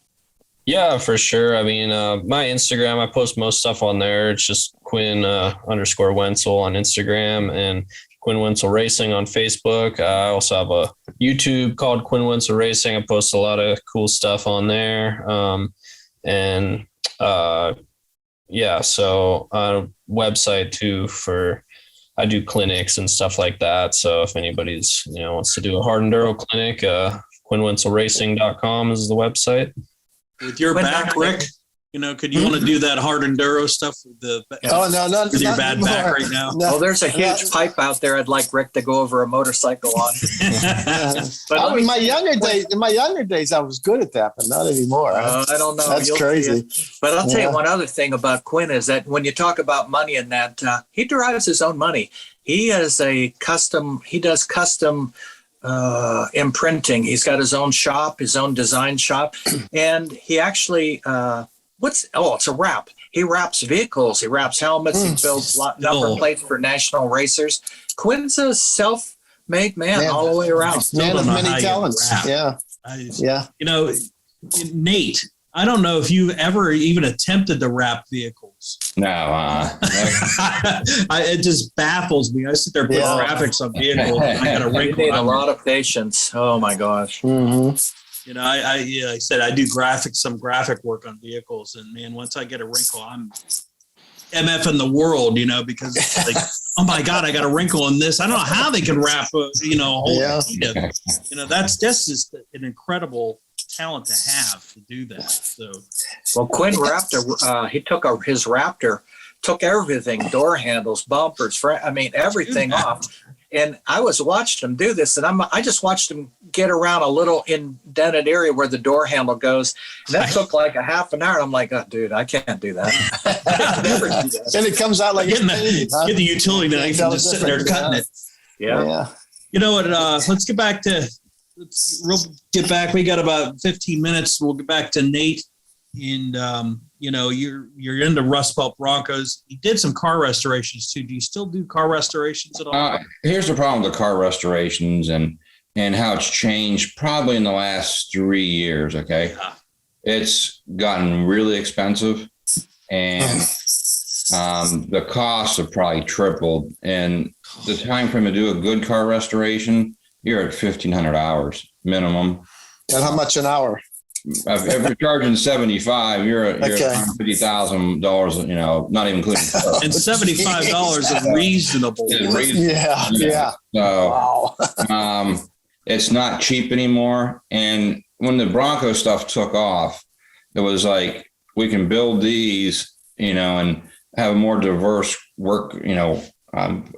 Yeah, for sure. I mean, my Instagram, I post most stuff on there. It's just Quinn _ Wenzel on Instagram, and Quinn Wenzel Racing on Facebook. I also have a YouTube called Quinn Wenzel Racing. I post a lot of cool stuff on there. So website too for I do clinics and stuff like that. So if anybody's, wants to do a hard enduro clinic, QuinnWenzelRacing.com is the website. With your back, Rick, could you want to do that hard enduro stuff with no, with your bad back right now? No. Well, there's a huge pipe out there. I'd like Rick to go over a motorcycle on. But in my younger days, I was good at that, but not anymore. I don't know. That's crazy. But I'll tell you one other thing about Quinn is that when you talk about money and that, he derives his own money. He is he does custom imprinting. He's got his own shop, his own design shop, and he actually it's a wrap. He wraps vehicles, he wraps helmets, he builds number plates for national racers. Quinn's a self-made man all the way around. Man of many talents. Yeah. Nate, I don't know if you've ever even attempted to wrap vehicles. No. It just baffles me. I sit there putting graphics on vehicles. I got a wrinkle. You need a lot of patience. Oh my gosh. Mm-hmm. I said I do some graphic work on vehicles, and man, once I get a wrinkle, I'm MF in the world, because it's like, oh my God, I got a wrinkle in this. I don't know how they can wrap a whole that's just an incredible talent to have to do that. So, well, Quinn Raptor, he took his Raptor, took everything, door handles, bumpers, everything off. And I was watching him do this, and I just watched him get around a little indented area where the door handle goes. And that took like a half an hour. And I'm like, oh, dude, I can't do that. Never do that. And it comes out like get the utility knife and just sitting there cutting it. Yeah. You know what? Let's get back. We got about 15 minutes. We'll get back to Nate. And you're into Rust Belt Broncos. You did some car restorations too. Do you still do car restorations at all? Here's the problem with the car restorations and how it's changed probably in the last 3 years. Okay. Yeah. It's gotten really expensive, and the costs have probably tripled. And the time frame to do a good car restoration, you're at 1,500 hours minimum. And how much an hour? If you're charging 75, you're at $50,000. Not even including cars. And $75 is reasonable. Yeah. So, it's not cheap anymore. And when the Bronco stuff took off, it was like, we can build these, and have a more diverse work,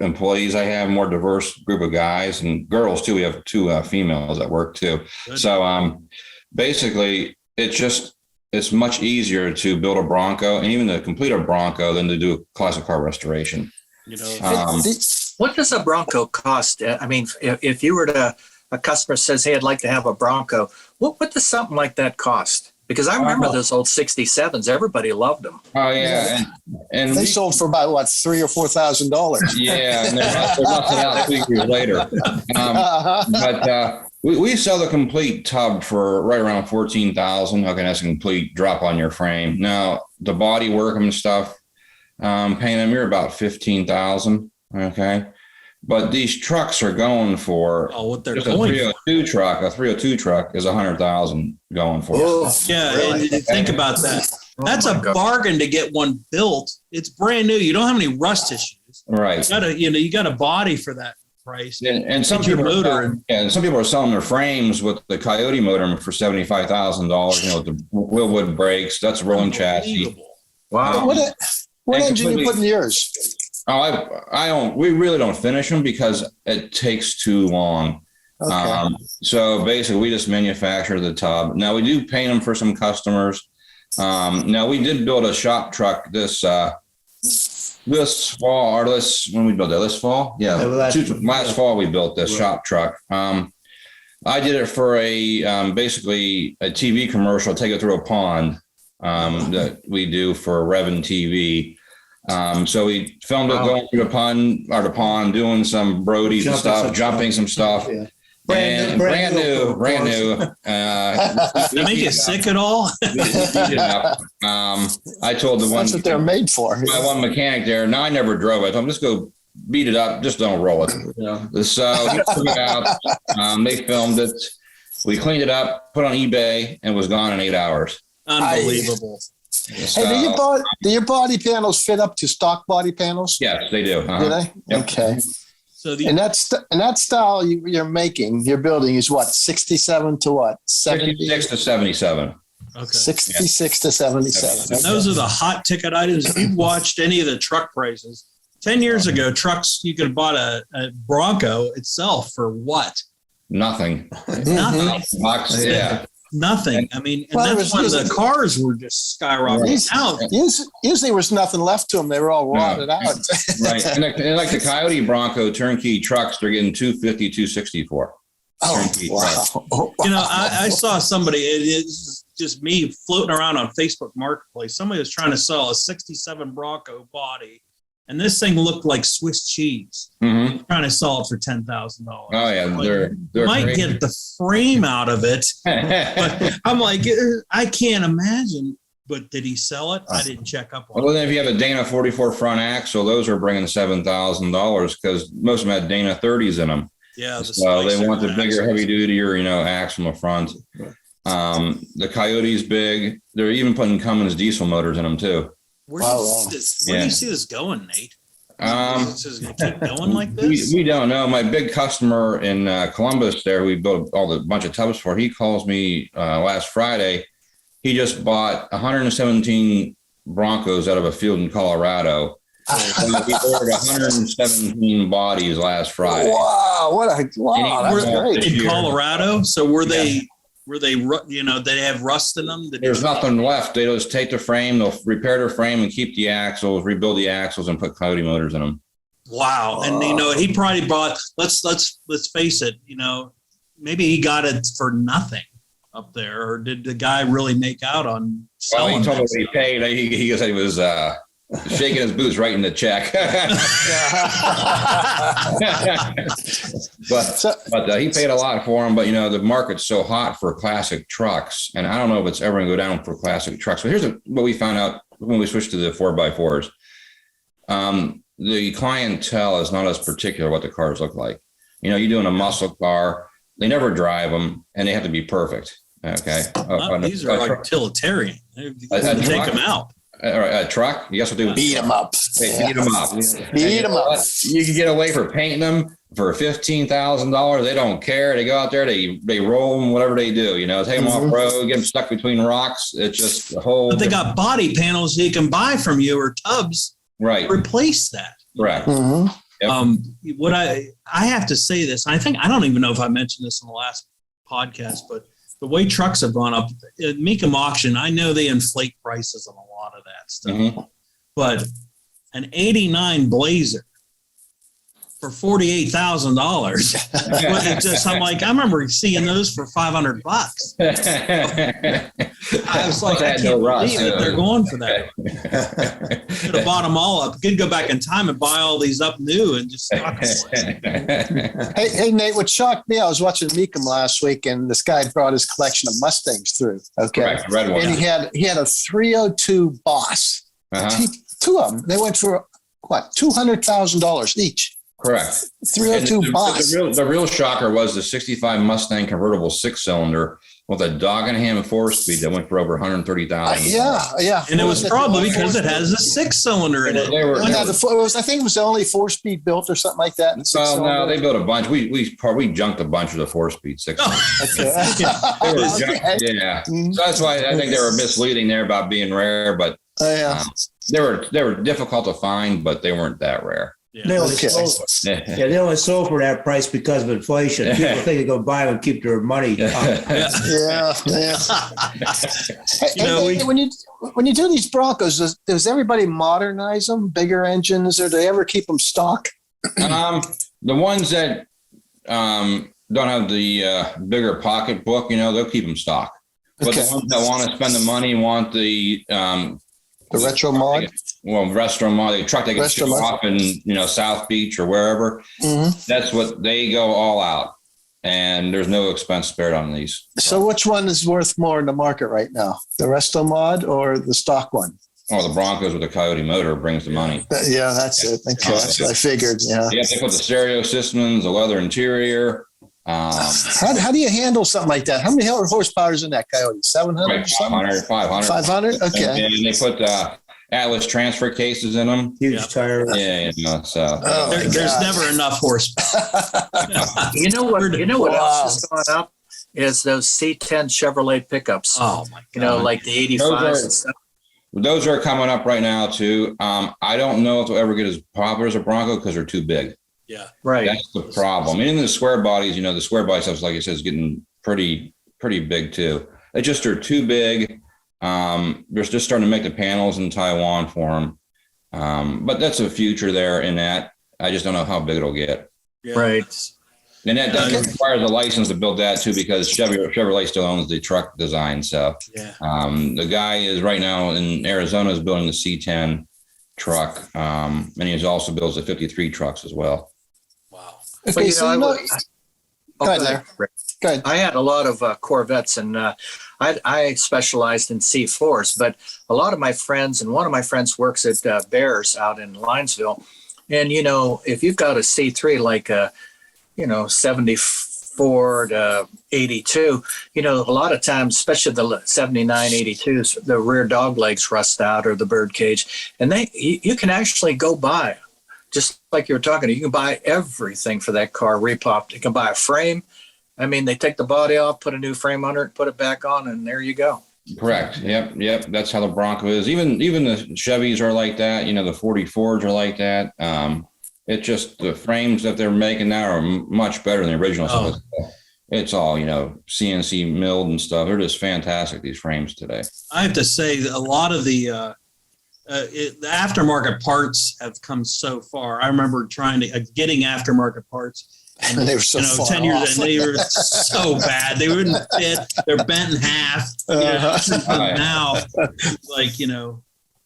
employees. I have a more diverse group of guys and girls too. We have 2 females that work too. Good. So, basically, it's much easier to build a Bronco and even to complete a Bronco than to do a classic car restoration. What does a Bronco cost? If you were a customer says, hey, I'd like to have a Bronco, what does something like that cost? Because I remember those old 67s. Everybody loved them. Oh, yeah. And they sold for about, $3,000 or $4,000. Yeah, and they're busting out 2 years later. But we sell the complete tub for right around $14,000. Okay, that's a complete drop on your frame. Now, the body work and stuff, paint them, you're about $15,000. Okay. But these trucks are going for what they're just going a 302 truck is $100,000 going for. Oh, yeah, really? And think about that. That's a bargain to get one built. It's brand new. You don't have any rust issues. Right. You got a body for that price. And some people are selling their frames with the Coyote motor for $75,000. The Willwood brakes. That's a rolling chassis. Wow. What engine you put in yours? We really don't finish them because it takes too long. Okay. So basically we just manufacture the tub. Now we do paint them for some customers. Now we did build a shop truck this fall, when we built it this fall. Yeah. Last fall we built this shop truck. I did it for basically a TV commercial, take it through a pond, that we do for Revin TV. So we filmed it going through the pond, doing some brodies and stuff, jumping some stuff. Yeah. Brand new. Did it make you sick at all? I told the one. That's what they're made for. My one mechanic there. Now I never drove it. I told him, just go beat it up. Just don't roll it. So he took it out. They filmed it. We cleaned it up, put it on eBay, and it was gone in 8 hours. Unbelievable. So, Hey, do your body panels fit up to stock body panels? yes, they do. Uh-huh. Do they? Yep. Okay. So And that style you're building is what, 67 to what? 66 to 77. okay. 66 to 77. And those are the hot ticket items. If you've watched any of the truck prices, 10 years ago, trucks, you could have bought a Bronco itself for what? Nothing. Nothing. Box, yeah. Nothing. I mean, and Well, that's when the cars were just skyrocketing out. Usually there was nothing left to them. They were all rotted out. Right. And like the Coyote Bronco turnkey trucks, they're getting 250, 260 for. Oh, Turnkey wow. trucks. You know, I saw somebody, it's just me floating around on Facebook Marketplace. Somebody was trying to sell a 67 Bronco body, and this thing looked like Swiss cheese. Mhm. Trying to sell it for $10,000. Oh yeah, Like, they're might crazy. get the frame out of it, but I'm like, I can't imagine. But did he sell it? I didn't check up on Well, it. then if you have a Dana 44 front axle, those are bringing $7,000 because most of them had Dana 30s in them. Yeah, So they want the bigger, axles. heavy duty or, axle in the front. The Coyote's big. They're even putting Cummins diesel motors in them too. Where do you see this? Where do you see this going, Nate? This is going to keep going like this? We don't know. My big customer in Columbus there, we built a bunch of tubs for. He calls me last Friday. He just bought 117 Broncos out of a field in Colorado. He ordered 117 bodies last Friday. Wow, that's great. In Colorado. So were they, they have rust in them? There's nothing left. They just take the frame, they'll repair the frame and keep the axles, rebuild the axles and put Coyote motors in them. Wow. And he probably bought, let's face it, maybe he got it for nothing up there, or did the guy really make out on selling? Well, he told me what he paid. He said he was shaking his boots writing the check. but he paid a lot for them. But the market's so hot for classic trucks, and I don't know if it's ever going to go down for classic trucks. But here's what we found out when we switched to the 4x4s. The clientele is not as particular what the cars look like. You're doing a muscle car. They never drive them, and they have to be perfect. Okay, these are like utilitarian. Take them out. A truck, you guess what they would Beat them up. Beat them up. Beat them up. You can get away for painting them for $15,000. They don't care. They go out there, they roll them, whatever they do. Take them off road, get them stuck between rocks. It's just a whole. But they got body panels you can buy from you or tubs. Right. Replace that. Correct. Mm-hmm. Yep. What I have to say this. I don't even know if I mentioned this in the last podcast, but the way trucks have gone up at Mecum auction, I know they inflate prices on a lot of that stuff. Mm-hmm. But an '89 Blazer for $48,000. I'm like, I remember seeing those for $500. I was like, I can't believe it. They're going for that. Could have bought them all up. Could go back in time and buy all these up new and just stock them. Hey, Nate, what shocked me, I was watching Mecum last week, and this guy brought his collection of Mustangs through. Okay. Correct, red one. And he had a 302 Boss. Uh-huh. Two of them. They went for what, $200,000 each. Correct. 302 Boss. The real shocker was the 65 Mustang convertible 6-cylinder with a Doggenham 4-speed that went for over $130,000. Yeah. And it was probably because it has a 6-cylinder in it. I think it was the only 4-speed built or something like that. Well, no, they built a bunch. We junked a bunch of the 4-speed 6. They were junked, yeah. So that's why I think they were misleading there about being rare, but they were difficult to find, but they weren't that rare. They only they only sold for that price because of inflation. People think they're going to buy them and keep their money. Yeah. You know, when you do these Broncos, does everybody modernize them, bigger engines, or do they ever keep them stock? The ones that don't have the bigger pocketbook, they'll keep them stock. But the ones that want to spend the money want the retro mod? Well, retro mod, the truck they can ship off in, South Beach or wherever. Mm-hmm. That's what they go all out. And there's no expense spared on these. So which one is worth more in the market right now? The resto mod or the stock one? Oh, the Broncos with the Coyote motor brings the money. Yeah, that's it. Okay, that's what I figured. Yeah. Yeah, they put the stereo systems, the leather interior. How do you handle something like that? How many horsepower is in that Coyote? 700 or Like something? 500. 500? Okay. And they put Atlas transfer cases in them. Huge tire. Yeah, so. Oh, my There's God. never enough horsepower. You know what else has gone up is those C10 Chevrolet pickups. Oh my God. You know, like the 85s and stuff. Those are coming up right now too. I don't know if they'll ever get as popular as a Bronco because they're too big. Yeah. Right. That's the problem. And in the square bodies, the square body stuff, like I said, is getting pretty big too. They just are too big. They're just starting to make the panels in Taiwan for them. But that's a future there in that. I just don't know how big it'll get. Yeah. Right. And that requires a license to build that too, because Chevrolet still owns the truck design. So Yeah. the guy is right now in Arizona is building the C10 truck. And he also builds the 53 trucks as well. Wow. Okay, so you know, go ahead, Larry. Go ahead. I had a lot of Corvettes, and I specialized in C4s. But a lot of my friends, and one of my friends works at Bears out in Linesville. And if you've got a C3 like 74 to 82, a lot of times, especially the 79, 82s, the rear dog legs rust out or the bird cage, and you can actually go buy, just like you were talking, you can buy everything for that car repopped. You can buy a frame. I mean, they take the body off, put a new frame under it, put it back on, and there you go. Correct. Yep. That's how the Bronco is. Even the Chevys are like that. The 44s are like that. It's just the frames that they're making now are much better than the original stuff. It's all, CNC milled and stuff. They're just fantastic, these frames today. I have to say that a lot of the aftermarket parts have come so far. I remember trying to getting aftermarket parts. And they were so far 10 years off. and they were so bad. They wouldn't fit. They're bent in half. Now,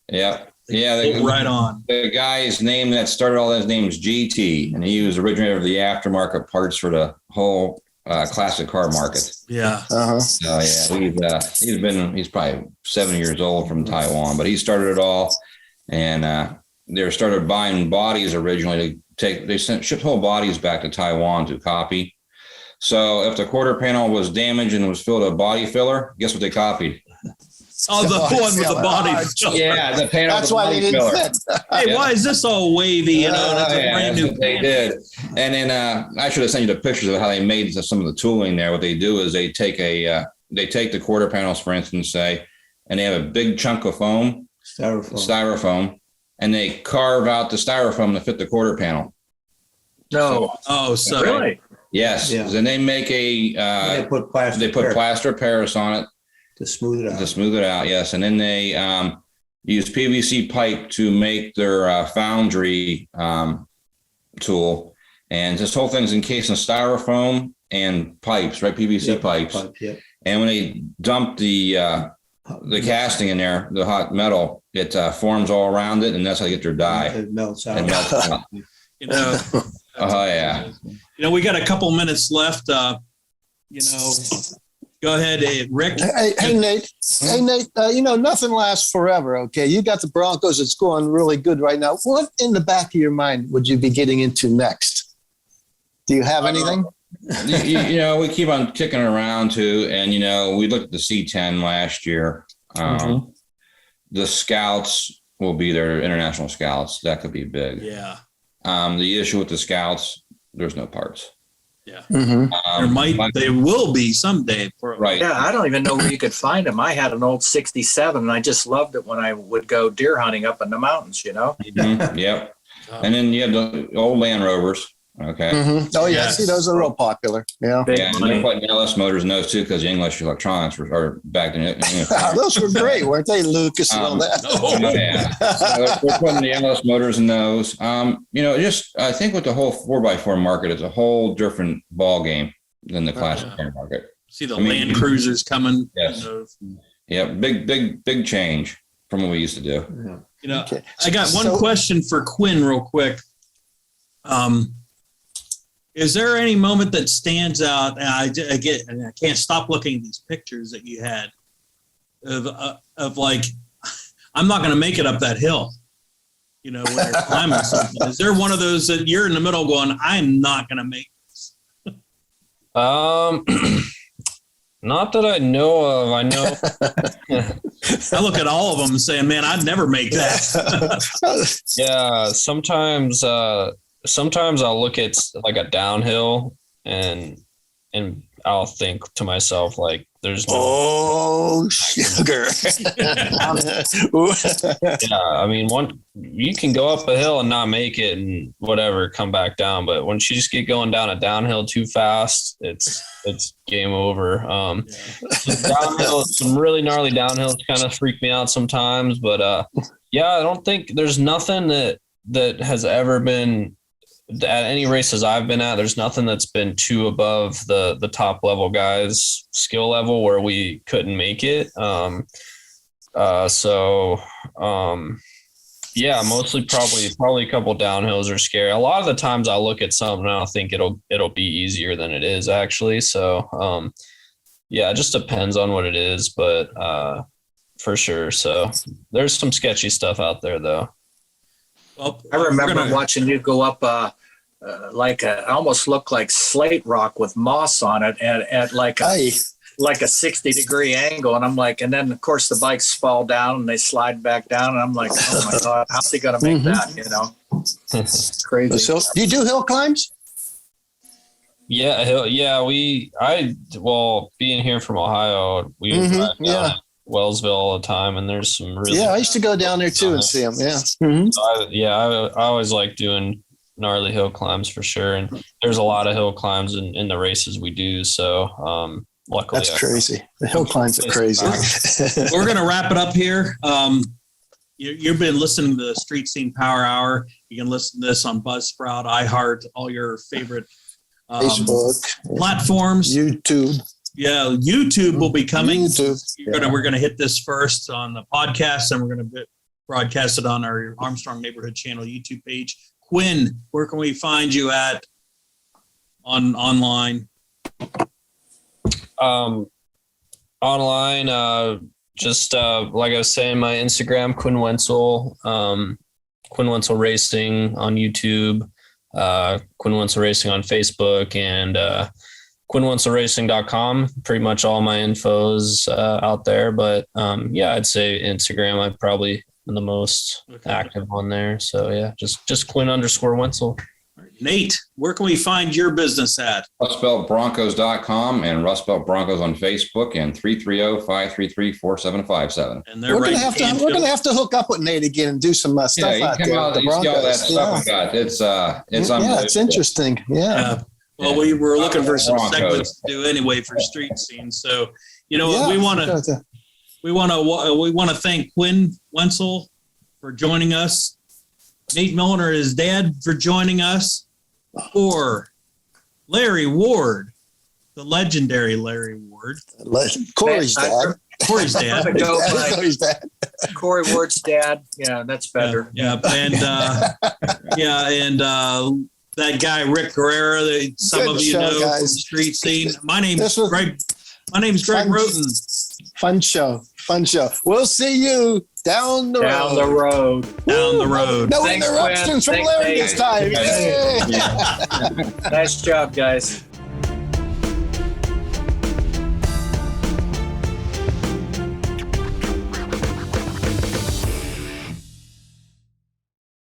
Yeah. They right on. The guy's name that started all that, his name is GT, and he was the originator of the aftermarket parts for the whole classic car market. Yeah. He's probably 7 years old from Taiwan, but he started it all, and they started buying bodies originally. They shipped whole bodies back to Taiwan to copy. So if the quarter panel was damaged and was filled with body filler, guess what they copied? Oh, the one with the body. Yeah, the panel. That's why they didn't fit. Hey, why is this all wavy? That's a brand new. They did. And then I should have sent you the pictures of how they made some of the tooling there. What they do is they take the quarter panels, for instance, and they have a big chunk of foam, styrofoam, and they carve out the styrofoam to fit the quarter panel. No. So Really? Yes. Yeah. Then they make They put plastic. plaster Paris on it to smooth it out. to smooth it out. Yes. And then they use PVC pipe to make their foundry tool. And this whole thing's encased in styrofoam and pipes, right? PVC pipes. And when they dump the casting in there, the hot metal, it forms all around it, and that's how they get their dye. It melts out. It melts out. Oh yeah. We got a couple minutes left. Go ahead, Rick. Hey, Nate. Hey, Nate, nothing lasts forever, okay? You got the Broncos. It's going really good right now. What in the back of your mind would you be getting into next? Do you have anything? We keep on kicking around too. And, we looked at the C10 last year. The Scouts will be their international Scouts. That could be big. Yeah. The issue with the Scouts, there's no parts. Yeah. Mm-hmm. There will be someday. Right. Yeah, I don't even know where you could find them. I had an old 67, and I just loved it when I would go deer hunting up in the mountains, Mm-hmm. Yep. And then you have the old Land Rovers. Okay. Mm-hmm. Oh, yeah. Yes. See, those are real popular. Yeah. Big Yeah, and money. they're putting LS motors in those too, because the English electronics are back in it. Those were great, weren't they, Lucas and all that? Yeah. So they're putting the LS motors in those. I think with the whole 4x4 market, it's a whole different ball game than the classic car market. See the Land Cruisers coming. Yes. Yeah, big change from what we used to do. Okay. I got one question for Quinn real quick. Is there any moment that stands out? And I can't stop looking at these pictures that you had of like, I'm not going to make it up that hill. When you're climbing something. Is there one of those that you're in the middle going, I'm not going to make this? Not that I know of. I know. I look at all of them and saying, man, I'd never make that. Yeah. Sometimes I'll look at like a downhill and I'll think to myself, like, there's no sugar. Yeah, I mean, you can go up a hill and not make it and whatever, come back down. But once you just get going down a downhill too fast, it's game over. Some really gnarly downhills kind of freak me out sometimes. But yeah, I don't think there's nothing that has ever been at any races I've been at. There's nothing that's been too above the top level guys' skill level where we couldn't make it. Yeah, mostly probably a couple downhills are scary. A lot of the times I'll look at something and I'll think it'll be easier than it is actually. So yeah, it just depends on what it is, but for sure. So there's some sketchy stuff out there though. Well, I remember watching you go up almost looked like slate rock with moss on it at like a 60-degree angle. And I'm like, and then of course the bikes fall down and they slide back down. And I'm like, oh my God, how's he going to make that? You know, it's crazy. So do you do hill climbs? Yeah. Yeah. Being here from Ohio, we drive down Wellsville all the time, and there's some really I used to go down there too and see them. I always like doing gnarly hill climbs for sure, and there's a lot of hill climbs in the races we do. So luckily, that's crazy. The hill climbs are crazy. We're gonna wrap it up here. You've been listening to the Street Scene Power Hour. You can listen to this on Buzzsprout, iHeart, all your favorite Facebook platforms, YouTube. Yeah, YouTube will be coming. We're gonna hit this first on the podcast, and we're gonna broadcast it on our Armstrong Neighborhood Channel YouTube page. Quinn, where can we find you at online? Online, just like I was saying, my Instagram, Quinn Wenzel, Quinn Wenzel Racing on YouTube, Quinn Wenzel Racing on Facebook, and QuinnWenzelRacing.com. Pretty much all my info's out there, but I'd say Instagram. I probably am the most active on there. So yeah, just Quinn_Wenzel. Nate, where can we find your business at? RustBeltBroncos.com and Rust Belt Broncos on Facebook, and 330-533-4757. And we're gonna have to hook up with Nate again and do some stuff out there. All that stuff we got. It's it's interesting. Yeah. Well, we were looking for some segments to do anyway for Street Scene. So, we want to thank Quinn Wenzel for joining us, Nate Milner, his dad, for joining us, for Larry Ward, the legendary Larry Ward, Corey's dad. Corey's dad. Corey Ward's dad. Yeah, that's better. Yeah, and that guy Rick Guerrera, that some of you know from the Street Scene. My name's Greg Roten. Fun show. We'll see you down the road. No interruptions from Larry this time. Nice job, guys.